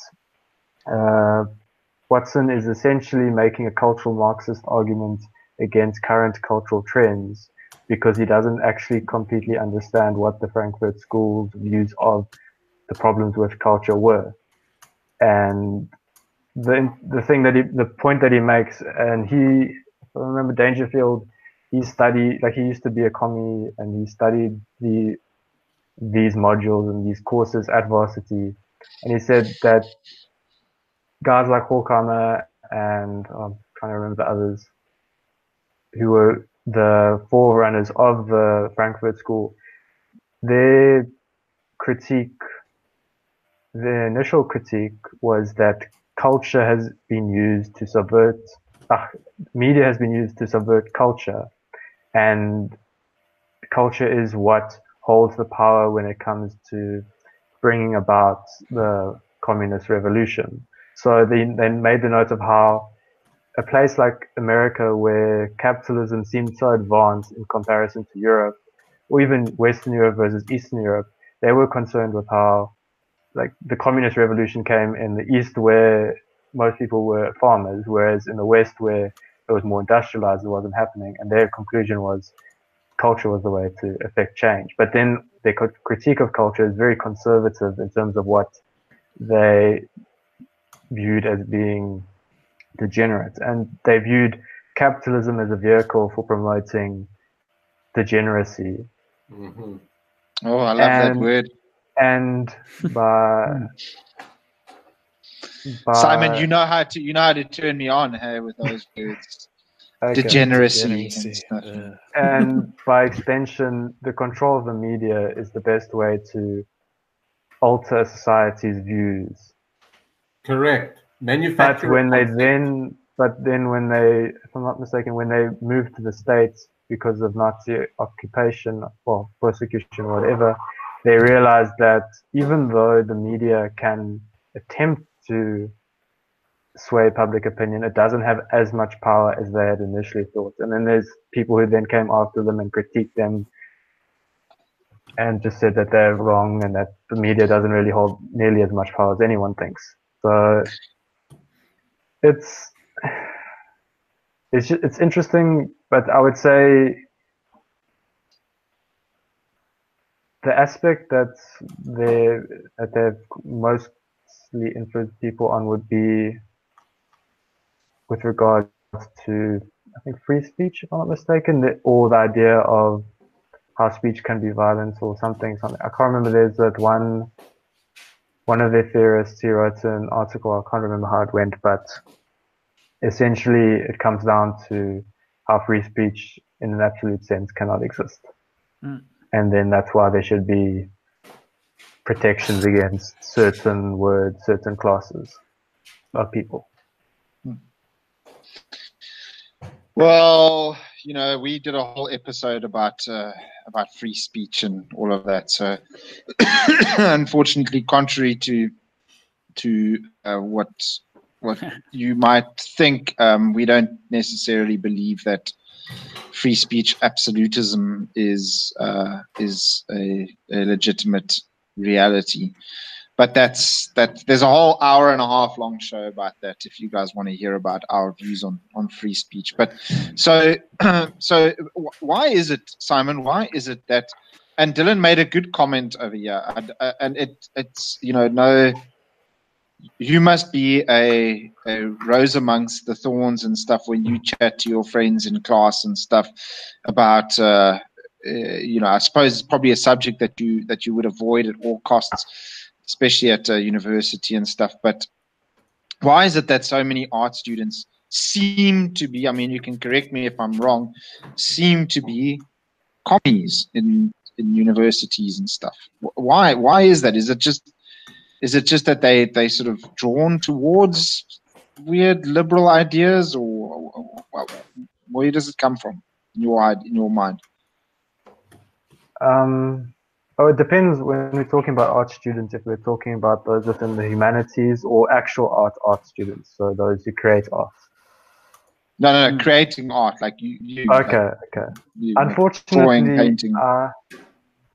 Speaker 5: Watson is essentially making a cultural Marxist argument against current cultural trends because he doesn't actually completely understand what the Frankfurt School's views of the problems with culture were. And the point that he makes, and if I remember Dangerfield, he used to be a commie and he studied these modules and these courses at varsity. And he said that guys like Horkheimer and I'm trying to remember the others who were the forerunners of the Frankfurt School, their initial critique was that culture has been used to subvert, media has been used to subvert culture, and culture is what holds the power when it comes to bringing about the communist revolution. So they made the note of how a place like America, where capitalism seemed so advanced in comparison to Europe, or even Western Europe versus Eastern Europe, they were concerned with how, like, the communist revolution came in the East where most people were farmers, whereas in the West where it was more industrialized, it wasn't happening. And their conclusion was culture was the way to affect change. But then their critique of culture is very conservative in terms of what they viewed as being degenerate. And they viewed capitalism as a vehicle for promoting degeneracy.
Speaker 3: Mm-hmm.
Speaker 1: Oh, I love that word.
Speaker 5: And by
Speaker 1: Simon, you know how to turn me on, hey, with those words.
Speaker 5: Okay.
Speaker 1: Degeneracy and stuff.
Speaker 5: And by extension, the control of the media is the best way to alter society's views.
Speaker 3: Correct. Manufacture.
Speaker 5: But then when they, if I'm not mistaken, when they moved to the States because of Nazi occupation or persecution or whatever, they realized that even though the media can attempt to sway public opinion, it doesn't have as much power as they had initially thought. And then there's people who then came after them and critiqued them and just said that they're wrong and that the media doesn't really hold nearly as much power as anyone thinks. So it's interesting, but I would say the aspect that they've mostly influenced people on would be with regards to, I think, free speech, if I'm not mistaken, or the idea of how speech can be violent or something. I can't remember. There's that one of their theorists, he wrote an article. I can't remember how it went, but essentially it comes down to how free speech in an absolute sense cannot exist. And then that's why there should be protections against certain words, certain classes of people.
Speaker 1: Well, we did a whole episode about free speech and all of that. So, unfortunately, contrary to what you might think, we don't necessarily believe that free speech absolutism is a legitimate reality. But there's a whole hour and a half long show about that if you guys want to hear about our views on free speech. But so why is it, Simon? Why is it that? And Dylan made a good comment over here, and it's no. You must be a rose amongst the thorns and stuff when you chat to your friends in class and stuff about I suppose it's probably a subject that you would avoid at all costs, especially at university and stuff. But why is it that so many art students seem to be, I mean, you can correct me if I'm wrong, seem to be commies in universities and stuff? Why is that? Is it just that they sort of drawn towards weird liberal ideas, or where does it come from in your mind?
Speaker 5: It depends when we're talking about art students, if we're talking about those within the humanities or actual art students, so those who create art.
Speaker 1: No, creating art, like you.
Speaker 5: Okay. Unfortunately,
Speaker 1: drawing, painting.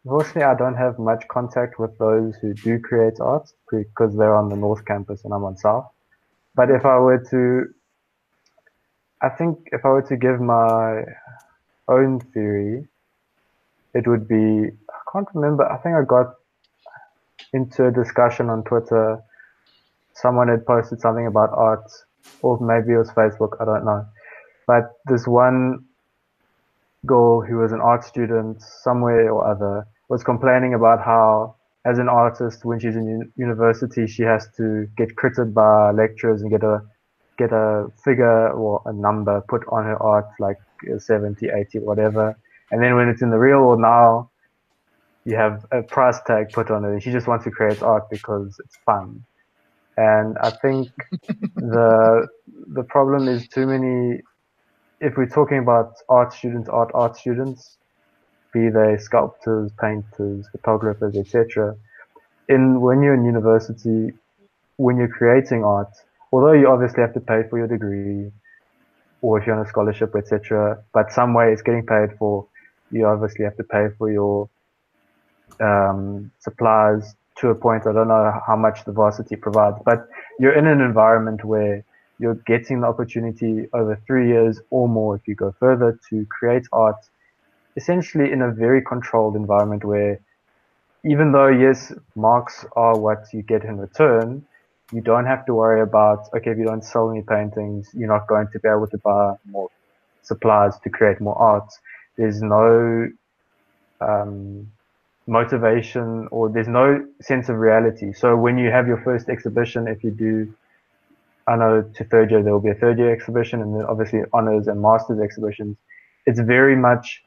Speaker 5: Unfortunately, I don't have much contact with those who do create art because they're on the North campus and I'm on South. But if I were to give my own theory, it would be, I can't remember, I think I got into a discussion on Twitter. Someone had posted something about art, or maybe it was Facebook, I don't know. But this one girl who was an art student somewhere or other was complaining about how, as an artist, when she's in university, she has to get critted by lecturers and get a figure or a number put on her art, like 70, 80, whatever. And then when it's in the real world now, you have a price tag put on it, and she just wants to create art because it's fun. And I think the problem is too many. If we're talking about art students, be they sculptors, painters, photographers, etc. When you're in university, when you're creating art, although you obviously have to pay for your degree, or if you're on a scholarship, etc., but some way it's getting paid for. You obviously have to pay for your supplies to a point. I don't know how much the varsity provides, but you're in an environment where you're getting the opportunity over 3 years or more, if you go further, to create art, essentially in a very controlled environment where, even though, yes, marks are what you get in return, you don't have to worry about, okay, if you don't sell any paintings, you're not going to be able to buy more supplies to create more art. There's no motivation, or there's no sense of reality. So when you have your first exhibition, if you do, I know to third year there will be a third year exhibition, and then obviously honors and masters exhibitions. It's very much,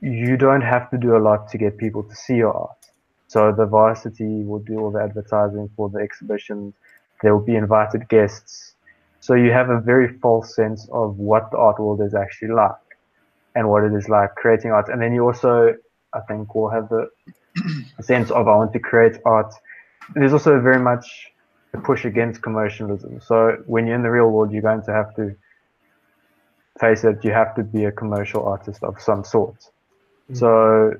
Speaker 5: you don't have to do a lot to get people to see your art. So the varsity will do all the advertising for the exhibitions. There will be invited guests. So you have a very false sense of what the art world is actually like and what it is like creating art. And then you also, I think, will have the sense of, I want to create art. There's also very much a push against commercialism. So when you're in the real world, you're going to have to face it. You have to be a commercial artist of some sort. Mm-hmm. So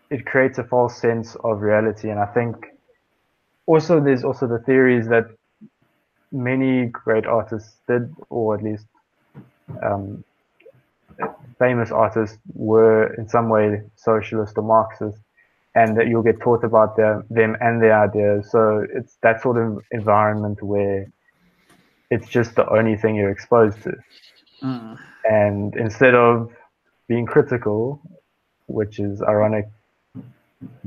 Speaker 5: it creates a false sense of reality. And I think also there's also the theories that many great artists did, or at least famous artists were in some way socialist or Marxist, and that you'll get taught about them and their ideas. So it's that sort of environment where it's just the only thing you're exposed to. And instead of being critical, which is ironic,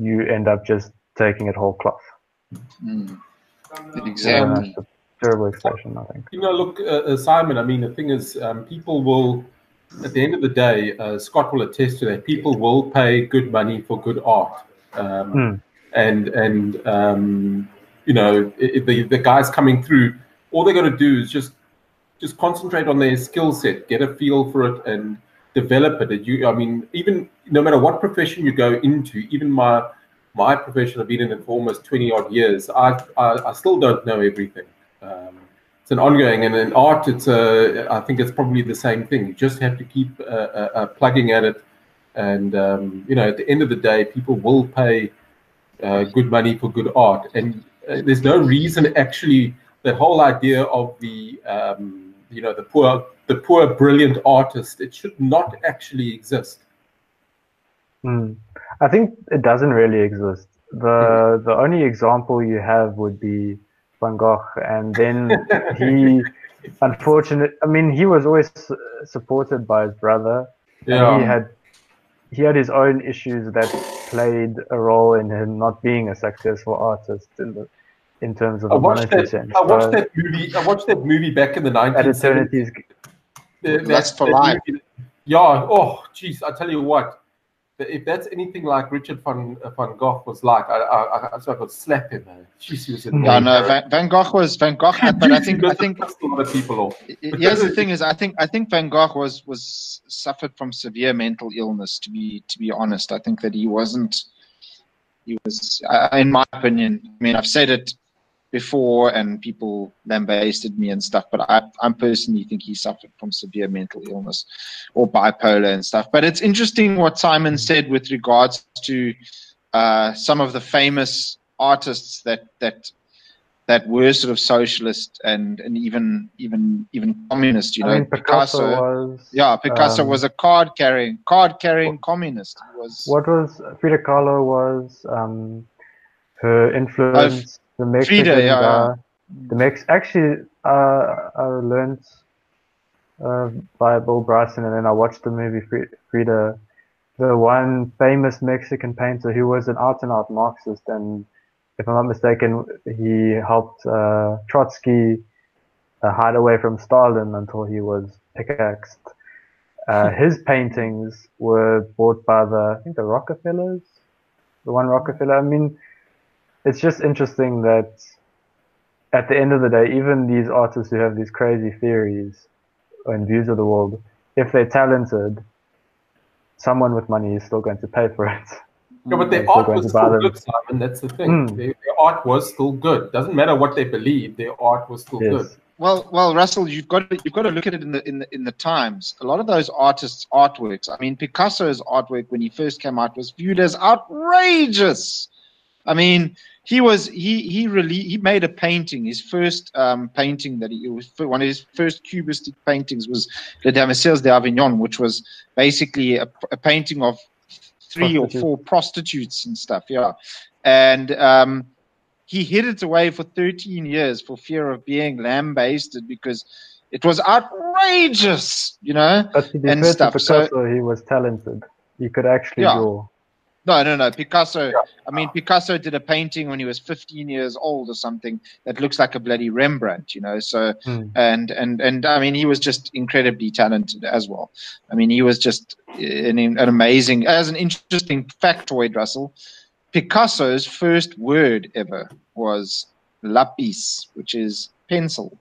Speaker 5: you end up just taking it whole cloth.
Speaker 1: Exactly.
Speaker 5: That's a terrible expression, I think.
Speaker 3: Look, Simon, I mean, the thing is, people will, at the end of the day, Scott will attest to that, people will pay good money for good art. The guys coming through, all they're going to do is just concentrate on their skill set, get a feel for it, and develop it. Even no matter what profession you go into, even my profession, I've been in it for almost 20 odd years. I still don't know everything. It's an ongoing, and in art, I think it's probably the same thing. You just have to keep plugging at it, and at the end of the day, people will pay good money for good art, and there's no reason actually. That whole idea of the poor brilliant artist, it should not actually exist.
Speaker 5: I think it doesn't really exist. The only example you have would be Van Gogh, and then he he was always supported by his brother.
Speaker 3: Yeah.
Speaker 5: And he had his own issues that played a role in him not being a successful artist in terms of
Speaker 3: I watched that movie back in the 1970s.
Speaker 5: At Eternity's.
Speaker 1: That's for life.
Speaker 3: Yeah. Oh, geez. I tell you what. If that's anything like Richard van Gogh was like, I could slap him. Jeez, he was
Speaker 1: yeah, no, Van Gogh was Van Gogh, but I think
Speaker 3: a lot of people off.
Speaker 1: Here's the thing: is I think Van Gogh was suffered from severe mental illness. To be honest, I think that he wasn't. He was, in my opinion. I mean, I've said it before, and people lambasted me and stuff, but I personally think he suffered from severe mental illness or bipolar and stuff. But it's interesting what Simon said with regards to some of the famous artists that were sort of socialist and even communist.
Speaker 5: Picasso
Speaker 1: was a card carrying communist.
Speaker 5: What was Frida Kahlo was her influence. The Mexican guy. Actually, I learned by Bill Bryson, and then I watched the movie Frida. The one famous Mexican painter who was an out-and-out Marxist, and if I'm not mistaken, he helped Trotsky hide away from Stalin until he was pickaxed. His paintings were bought by the Rockefellers, the one Rockefeller. I mean, it's just interesting that at the end of the day, even these artists who have these crazy theories and views of the world, if they're talented, someone with money is still going to pay for it.
Speaker 3: Yeah, but their art was still good, Simon. That's the thing. Their art was still good. Doesn't matter what they believe, their art was still good.
Speaker 1: Well, Russell, you've got to look at it in the times. A lot of those artists' artworks. I mean, Picasso's artwork when he first came out was viewed as outrageous. I mean, he made a painting. His first painting one of his first cubistic paintings was Les Demoiselles d'Avignon, which was basically a painting of 3 or 4 prostitutes and stuff. Yeah, and he hid it away for 13 years for fear of being lambasted because it was outrageous,
Speaker 5: But to be fair to Picasso, he was talented. He could actually draw.
Speaker 1: No. Picasso. Yeah. I mean, Picasso did a painting when he was 15 years old or something that looks like a bloody Rembrandt, So, and I mean, he was just incredibly talented as well. I mean, he was just an amazing. As an interesting factoid, Russell, Picasso's first word ever was lapis, which is pencil.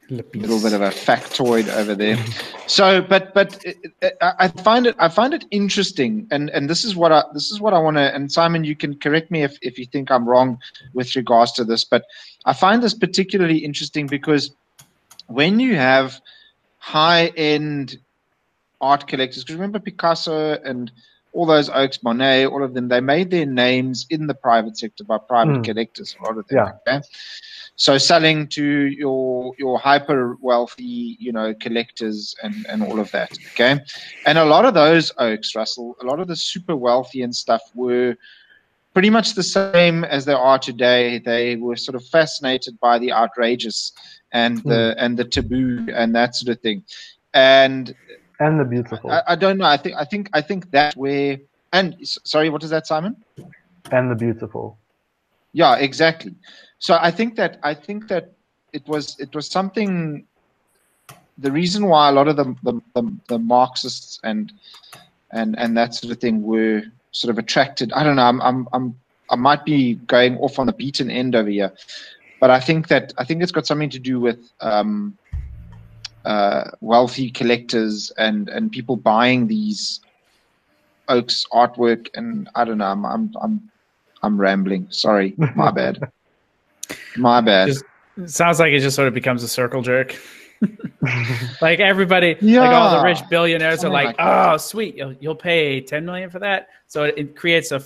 Speaker 1: A little bit of a factoid over there. So, but I find it interesting, and this is what I want to. And Simon, you can correct me if you think I'm wrong with regards to this, but I find this particularly interesting because when you have high-end art collectors, because remember Picasso and all those Oaks, Monet, all of them, they made their names in the private sector by private collectors, a lot of them. Yeah. Okay? So selling to your hyper wealthy, collectors and all of that. Okay. And a lot of those oaks, Russell, a lot of the super wealthy and stuff were pretty much the same as they are today. They were sort of fascinated by the outrageous and the taboo and that sort of thing. And
Speaker 5: the beautiful.
Speaker 1: I don't know. I think that's where. And sorry, what is that, Simon?
Speaker 5: And the beautiful.
Speaker 1: Yeah, exactly. So I think that it was something. The reason why a lot of the Marxists and that sort of thing were sort of attracted. I don't know. I might be going off on the beaten end over here, but I think it's got something to do with wealthy collectors and people buying these Oaks artwork. And I don't know. I'm rambling. Sorry, my bad. My bad.
Speaker 2: It sounds like it just sort of becomes a circle jerk. Like everybody, like all the rich billionaires are like, "Oh, sweet, you'll pay 10 million for that." So it creates a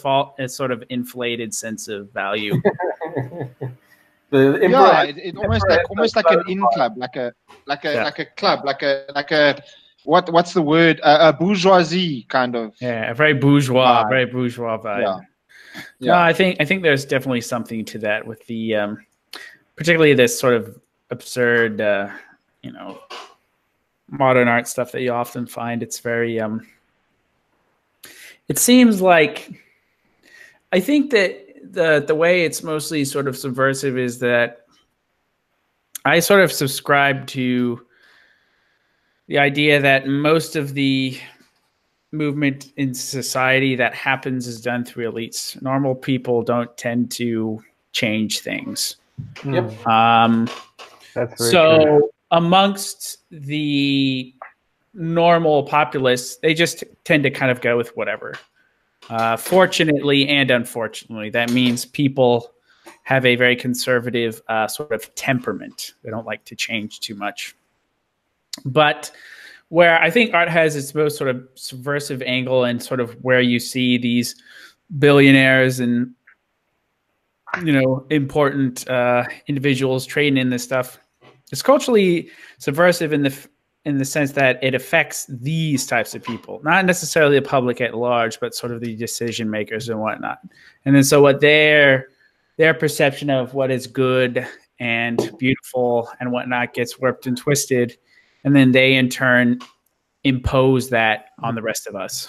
Speaker 2: sort of inflated sense of value.
Speaker 1: It almost like an in club, like a club, like a what's the word? A bourgeoisie kind of.
Speaker 2: Yeah, a very bourgeois vibe. Yeah. No, I think there's definitely something to that with the, particularly this sort of absurd, modern art stuff that you often find. It's very, it seems like, I think that the way it's mostly sort of subversive is that I sort of subscribe to the idea that most of the movement in society that happens is done through elites. Normal people don't tend to change things.
Speaker 3: Yep.
Speaker 5: That's very true.
Speaker 2: Amongst the normal populace, they just tend to kind of go with whatever. Fortunately and unfortunately, that means people have a very conservative sort of temperament. They don't like to change too much. But where I think art has its most sort of subversive angle and sort of where you see these billionaires and, important individuals trading in this stuff, it's culturally subversive in the sense that it affects these types of people, not necessarily the public at large, but sort of the decision makers and whatnot. And then so what their perception of what is good and beautiful and whatnot gets warped and twisted. And then they, in turn, impose that on the rest of us.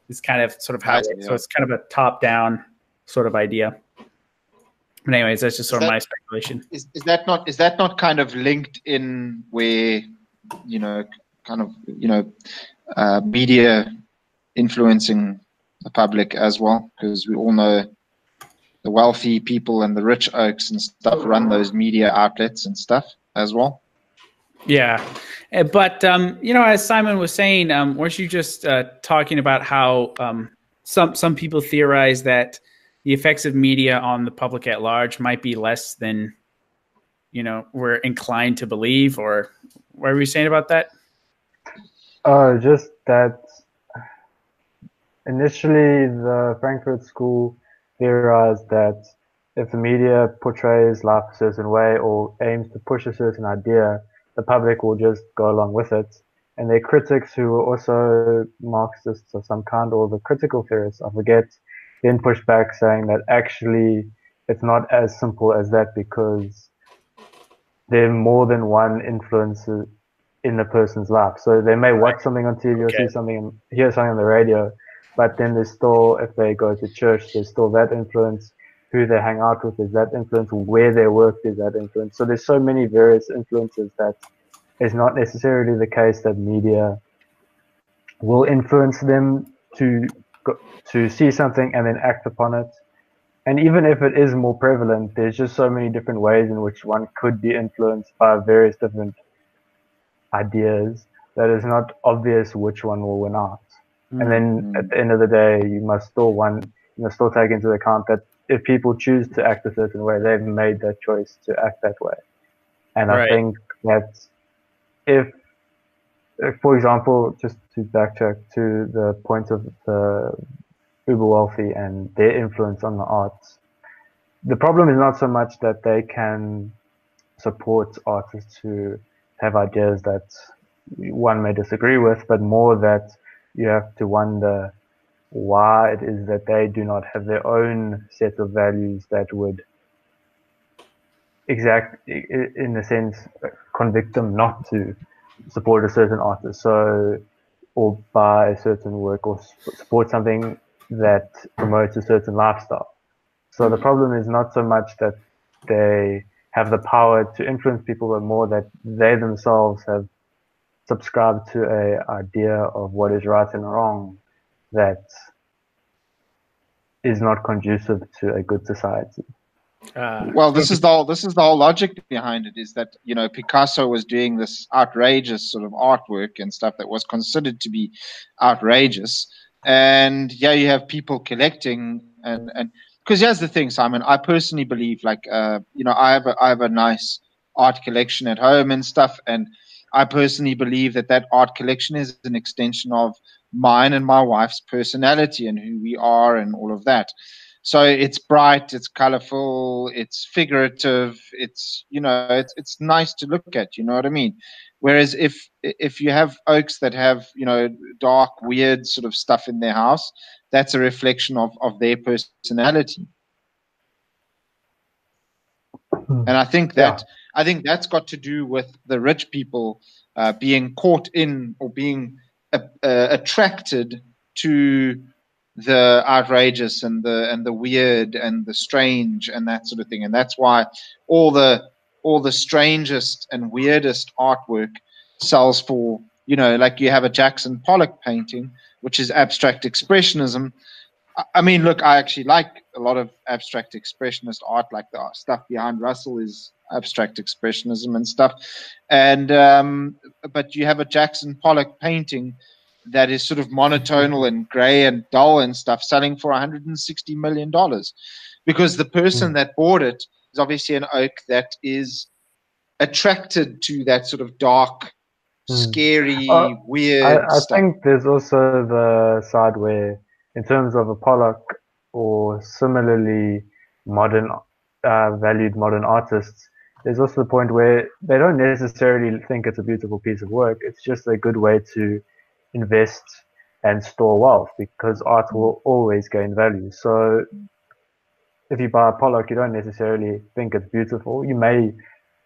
Speaker 2: It's kind of sort of how it is. So it's kind of a top-down sort of idea. But anyways, that's just sort of my speculation.
Speaker 1: Is that not kind of linked in where, media influencing the public as well? Because we all know the wealthy people and the rich oaks and stuff run those media outlets and stuff as well.
Speaker 2: Yeah, but as Simon was saying, weren't you just talking about how some people theorize that the effects of media on the public at large might be less than we're inclined to believe, or what were you saying about that?
Speaker 5: Just that initially the Frankfurt School theorized that if the media portrays life a certain way or aims to push a certain idea, the public will just go along with it. And their critics, who were also Marxists of some kind, or the critical theorists, I forget, then pushed back saying that actually it's not as simple as that, because there are more than one influence in the person's life. So they may watch something on TV or see something, hear something on the radio, but then there's still, if they go to church, there's still that influence. Who they hang out with is that influence. Where they work is that influence. So there's so many various influences that it's not necessarily the case that media will influence them to see something and then act upon it. And even if it is more prevalent, there's just so many different ways in which one could be influenced by various different ideas that it's not obvious which one will win out. Mm-hmm. And then at the end of the day, you must still take into account that if people choose to act a certain way, they've made that choice to act that way. And I think that if, for example, just to backtrack to the point of the uber wealthy and their influence on the arts, the problem is not so much that they can support artists who have ideas that one may disagree with, but more that you have to wonder why it is that they do not have their own set of values that would in a sense, convict them not to support a certain artist, or buy a certain work, or support something that promotes a certain lifestyle. So the problem is not so much that they have the power to influence people, but more that they themselves have subscribed to an idea of what is right and wrong that is not conducive to a good society.
Speaker 1: Well, this is the whole logic behind it, is that, you know, Picasso was doing this outrageous sort of artwork and stuff that was considered to be outrageous, and yeah, you have people collecting, and because here's the thing, Simon, I personally believe, like, you know, I have a nice art collection at home and stuff, and I personally believe that art collection is an extension of mine and my wife's personality and who we are and all of that. So it's bright, it's colorful, it's figurative, it's, you know, it's nice to look at, you know what I mean? Whereas if you have oaks that have, you know, dark, weird sort of stuff in their house, that's a reflection of their personality. And I think that's got to do with the rich people being caught in, or being attracted to the outrageous and the weird and the strange and that sort of thing. And that's why all the strangest and weirdest artwork sells for, you know, like you have a Jackson Pollock painting, which is abstract expressionism. I mean, look, I actually like a lot of abstract expressionist art, like the stuff behind Russell is abstract expressionism and stuff. And but you have a Jackson Pollock painting that is sort of monotonal and gray and dull and stuff, selling for $160 million, because the person that bought it is obviously an oak that is attracted to that sort of dark, scary, weird
Speaker 5: I
Speaker 1: stuff.
Speaker 5: think there's also the side where, in terms of a Pollock or similarly modern, valued modern artists, there's also the point where they don't necessarily think it's a beautiful piece of work. It's just a good way to invest and store wealth, because art will always gain value. So if you buy a Pollock, you don't necessarily think it's beautiful. You may.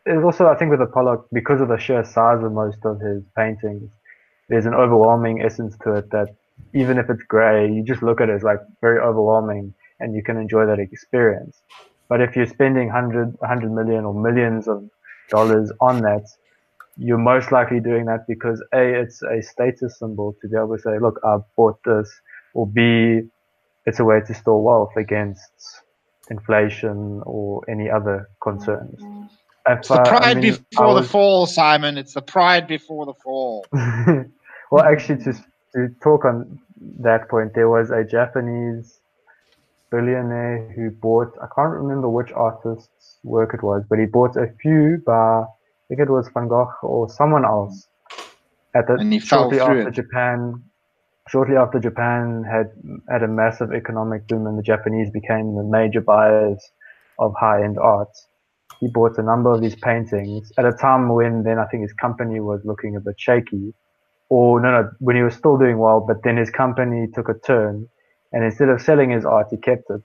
Speaker 5: There's also, I think, with a Pollock, because of the sheer size of most of his paintings, there's an overwhelming essence to it that even if it's gray, you just look at it as like very overwhelming, and you can enjoy that experience. But if you're spending 100 million or millions of dollars on that, you're most likely doing that because A, it's a status symbol to be able to say, look, I bought this, or B, it's a way to store wealth against inflation or any other concerns.
Speaker 1: It's the pride before the fall, Simon. It's the pride before the fall.
Speaker 5: Well, actually, to talk on that point, there was a Japanese billionaire who bought, I can't remember which artist's work it was, but he bought a few by, I think it was Van Gogh or someone else, shortly after Japan had a massive economic boom and the Japanese became the major buyers of high-end art. He bought a number of these paintings at a time when then I think his company was looking a bit shaky, or when he was still doing well, but then his company took a turn, and instead of selling his art, he kept it.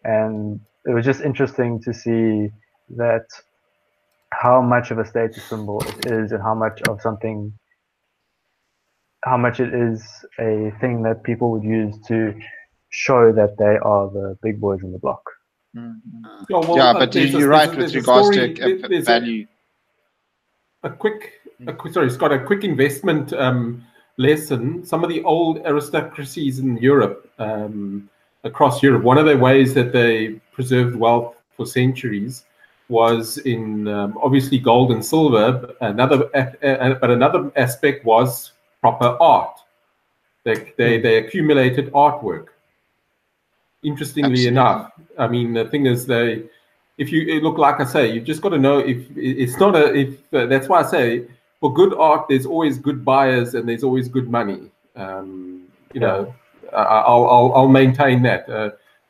Speaker 5: And it was just interesting to see that how much of a status symbol it is, and how much it is a thing that people would use to show that they are the big boys in the block.
Speaker 1: Mm-hmm. Yeah, but you're right with regards to value.
Speaker 3: Sorry, Scott, a quick investment lesson. Some of the old aristocracies in Europe, across Europe, one of the ways that they preserved wealth for centuries was in obviously gold and silver. But another aspect was proper art. They accumulated artwork. Interestingly enough, I mean, the thing is, if you look, like I say, you've just got to know if it's not that's why I say, for good art, there's always good buyers and there's always good money. You know, I'll maintain that.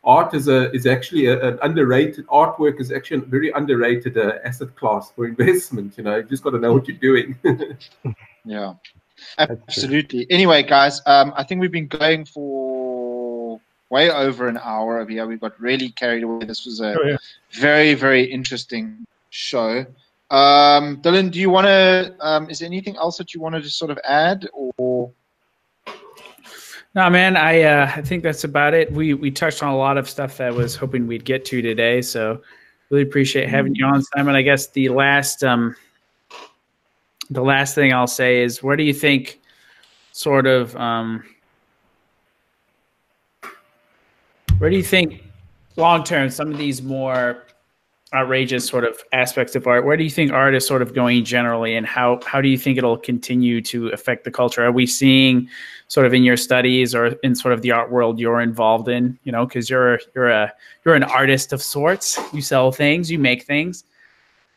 Speaker 3: art is actually an underrated artwork is actually a very underrated asset class for investment. You know, you just got to know what you're doing.
Speaker 1: Yeah, absolutely. Anyway, guys, I think we've been going for way over an hour over here. We got really carried away. This was a very, very interesting show. Dylan, do you want to? Is there anything else that you wanted to sort of add, or?
Speaker 2: No, man, I think that's about it. We touched on a lot of stuff that I was hoping we'd get to today, so really appreciate having you on, Simon. I guess the last thing I'll say is, where do you think sort of where do you think long term some of these more outrageous sort of aspects of art, where do you think art is sort of going generally, and how do you think it'll continue to affect the culture? Are we seeing sort of in your studies or in sort of the art world you're involved in, you know, because you're an artist of sorts, you sell things, you make things.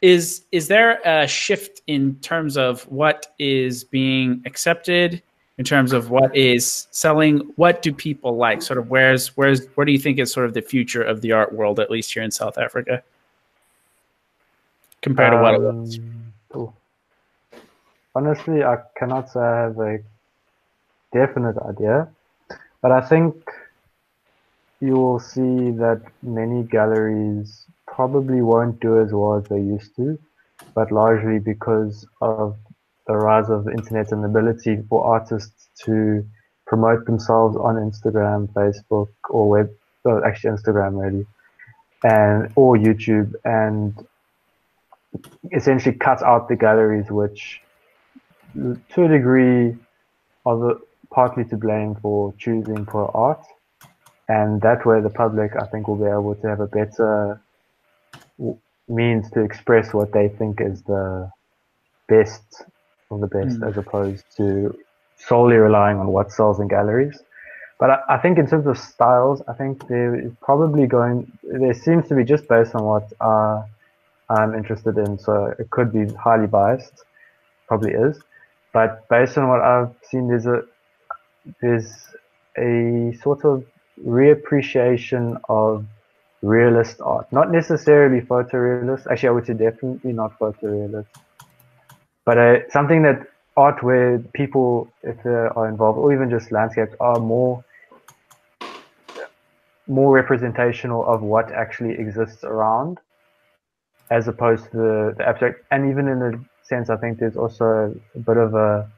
Speaker 2: Is there a shift in terms of what is being accepted, in terms of what is selling? What do people like? Sort of where do you think is sort of the future of the art world, at least here in South Africa, compared to what it was?
Speaker 5: Cool. Honestly, I cannot say I have a definite idea, but I think you will see that many galleries probably won't do as well as they used to, but largely because of the rise of the internet and the ability for artists to promote themselves on Instagram, Facebook, or actually Instagram really, or YouTube, and essentially cut out the galleries, which to a degree are partly to blame for choosing poor art. And that way the public, I think, will be able to have a better means to express what they think is the best of the best, as opposed to solely relying on what sells in galleries. But I think in terms of styles, I think there seems to be, just based on what I'm interested in, so it could be highly biased, probably is, but based on what I've seen, there's a sort of reappreciation of realist art, not necessarily photorealist. Actually, I would say definitely not photorealist, but something that art where people, if they are involved, or even just landscapes, are more representational of what actually exists around, as opposed to the abstract. And even in a sense, I think there's also a bit of a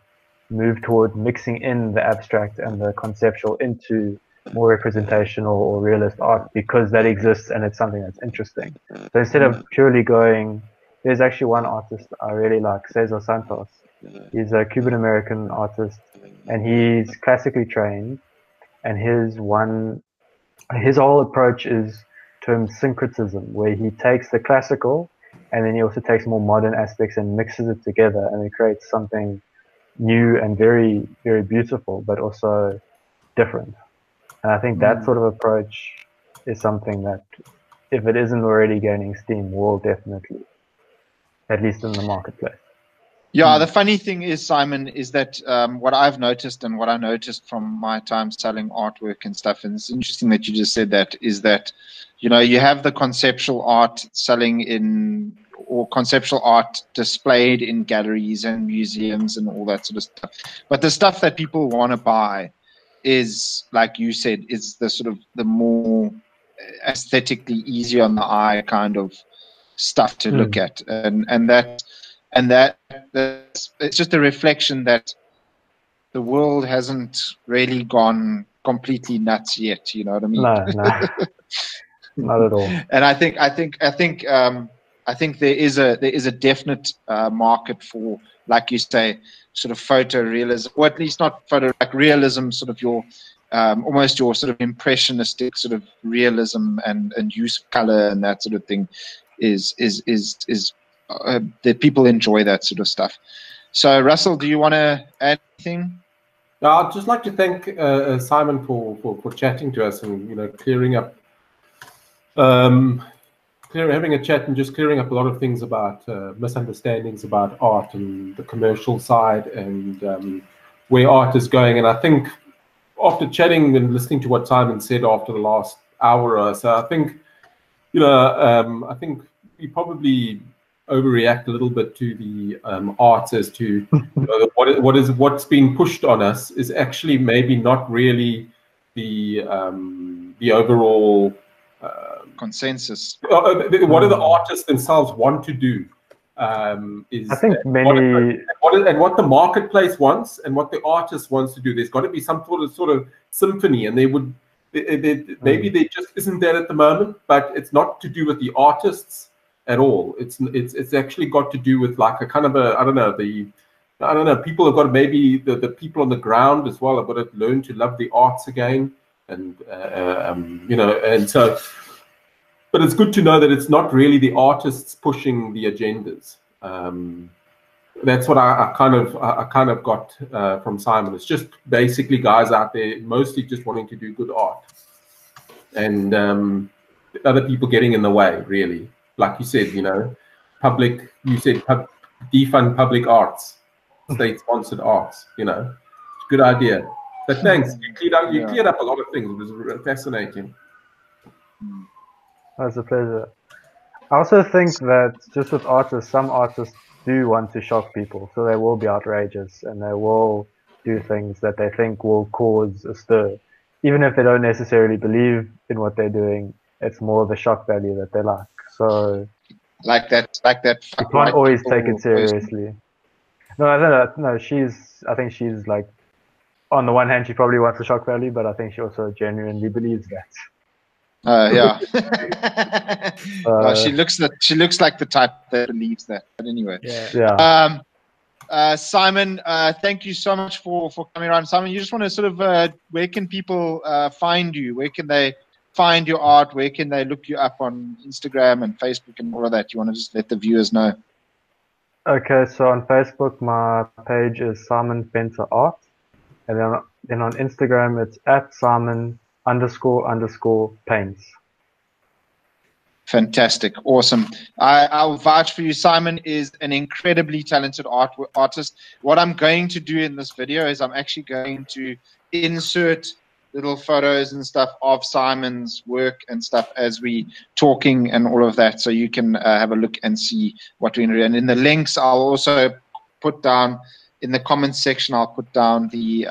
Speaker 5: move toward mixing in the abstract and the conceptual into more representational or realist art, because that exists and it's something that's interesting. So instead of purely going, there's actually one artist I really like, Cesar Santos. He's a Cuban-American artist, and he's classically trained, and his whole approach is termed syncretism, where he takes the classical and then he also takes more modern aspects and mixes it together, and it creates something new and very, very beautiful, but also different. And I think that sort of approach is something that, if it isn't already gaining steam, will definitely, at least in the marketplace.
Speaker 1: Yeah, the funny thing is, Simon, is that what I've noticed, and what I noticed from my time selling artwork and stuff, and it's interesting that you just said that, is that, you know, you have the conceptual art selling in, or conceptual art displayed in galleries and museums and all that sort of stuff. But the stuff that people want to buy is, like you said, is the sort of the more aesthetically easy on the eye kind of stuff to look at, and that's it's just a reflection that the world hasn't really gone completely nuts yet. You know what I mean?
Speaker 5: No, not at all.
Speaker 1: And I think there is a definite market for, like you say, sort of photorealism, or at least not photo, like realism, sort of your almost your sort of impressionistic sort of realism and use of color and that sort of thing is that people enjoy that sort of stuff. So, Russell, do you want to add anything?
Speaker 3: I'd just like to thank Simon for chatting to us and, you know, clearing up, having a chat and just clearing up a lot of things about misunderstandings about art and the commercial side and where art is going. And I think after chatting and listening to what Simon said after the last hour. So I think, I think we probably overreact a little bit to the arts as to what's being pushed on us is actually maybe not really the overall
Speaker 1: consensus.
Speaker 3: What do the artists themselves want to do? Is
Speaker 5: I think
Speaker 3: what the marketplace wants and what the artist wants to do. There's got to be some sort of symphony, and maybe there just isn't that at the moment. But it's not to do with the artists at all. It's actually got to do with like a kind of I don't know. People have got to, maybe the people on the ground as well have got to learn to love the arts again, and and so. But it's good to know that it's not really the artists pushing the agendas. That's what I kind of got from Simon. It's just basically guys out there mostly just wanting to do good art, and other people getting in the way. Really, like you said, defund public arts, state-sponsored arts. Good idea. But thanks, you cleared up a lot of things. It was fascinating.
Speaker 5: That's a pleasure. I also think that just with artists, some artists do want to shock people, so they will be outrageous and they will do things that they think will cause a stir. Even if they don't necessarily believe in what they're doing, it's more the shock value that they like. So,
Speaker 1: like that.
Speaker 5: You can't always take it seriously. No, I don't know. I think she's like, on the one hand, she probably wants the shock value, but I think she also genuinely believes that.
Speaker 1: Yeah. She looks like the type that believes that. But anyway.
Speaker 5: Yeah.
Speaker 1: Simon, thank you so much for coming around. Simon, you just want to sort of where can people find you? Where can they find your art? Where can they look you up on Instagram and Facebook and all of that? You want to just let the viewers know?
Speaker 5: Okay, so on Facebook, my page is Simon Venter Art, and then on Instagram, it's @Simon__paints.
Speaker 1: Fantastic. Awesome. I'll vouch for you. Simon is an incredibly talented artist. What I'm going to do in this video is I'm actually going to insert little photos and stuff of Simon's work and stuff as we talking and all of that, so you can have a look and see what we're going to do. And in the links, I'll also put down in the comments section, I'll put down the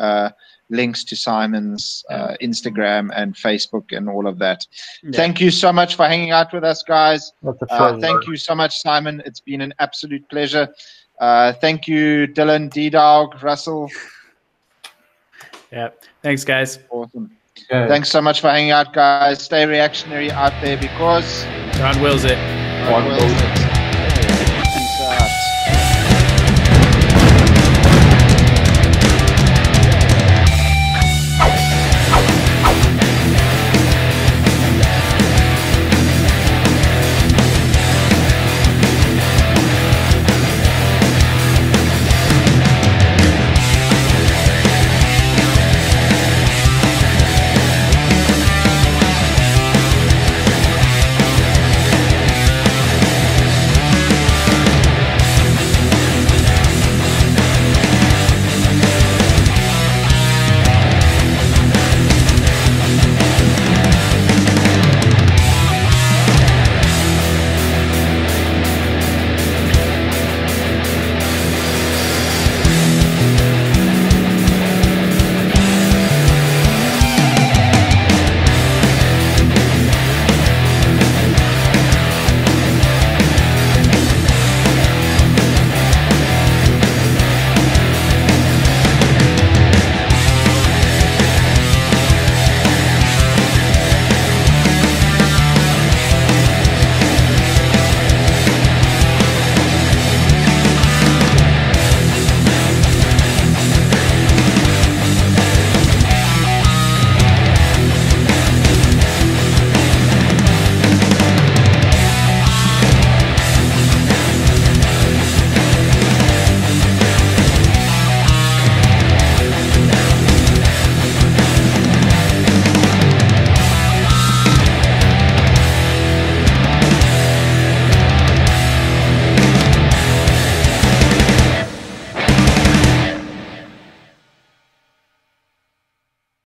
Speaker 1: links to Simon's Instagram and Facebook and all of that. Yeah. Thank you so much for hanging out with us, guys. Thank you so much, Simon. It's been an absolute pleasure. Thank you, Dylan, D-Dog, Russell.
Speaker 2: Yeah. Thanks, guys.
Speaker 1: Awesome. Yeah. Thanks so much for hanging out, guys. Stay reactionary out there because
Speaker 2: God wills it.
Speaker 1: God wills it.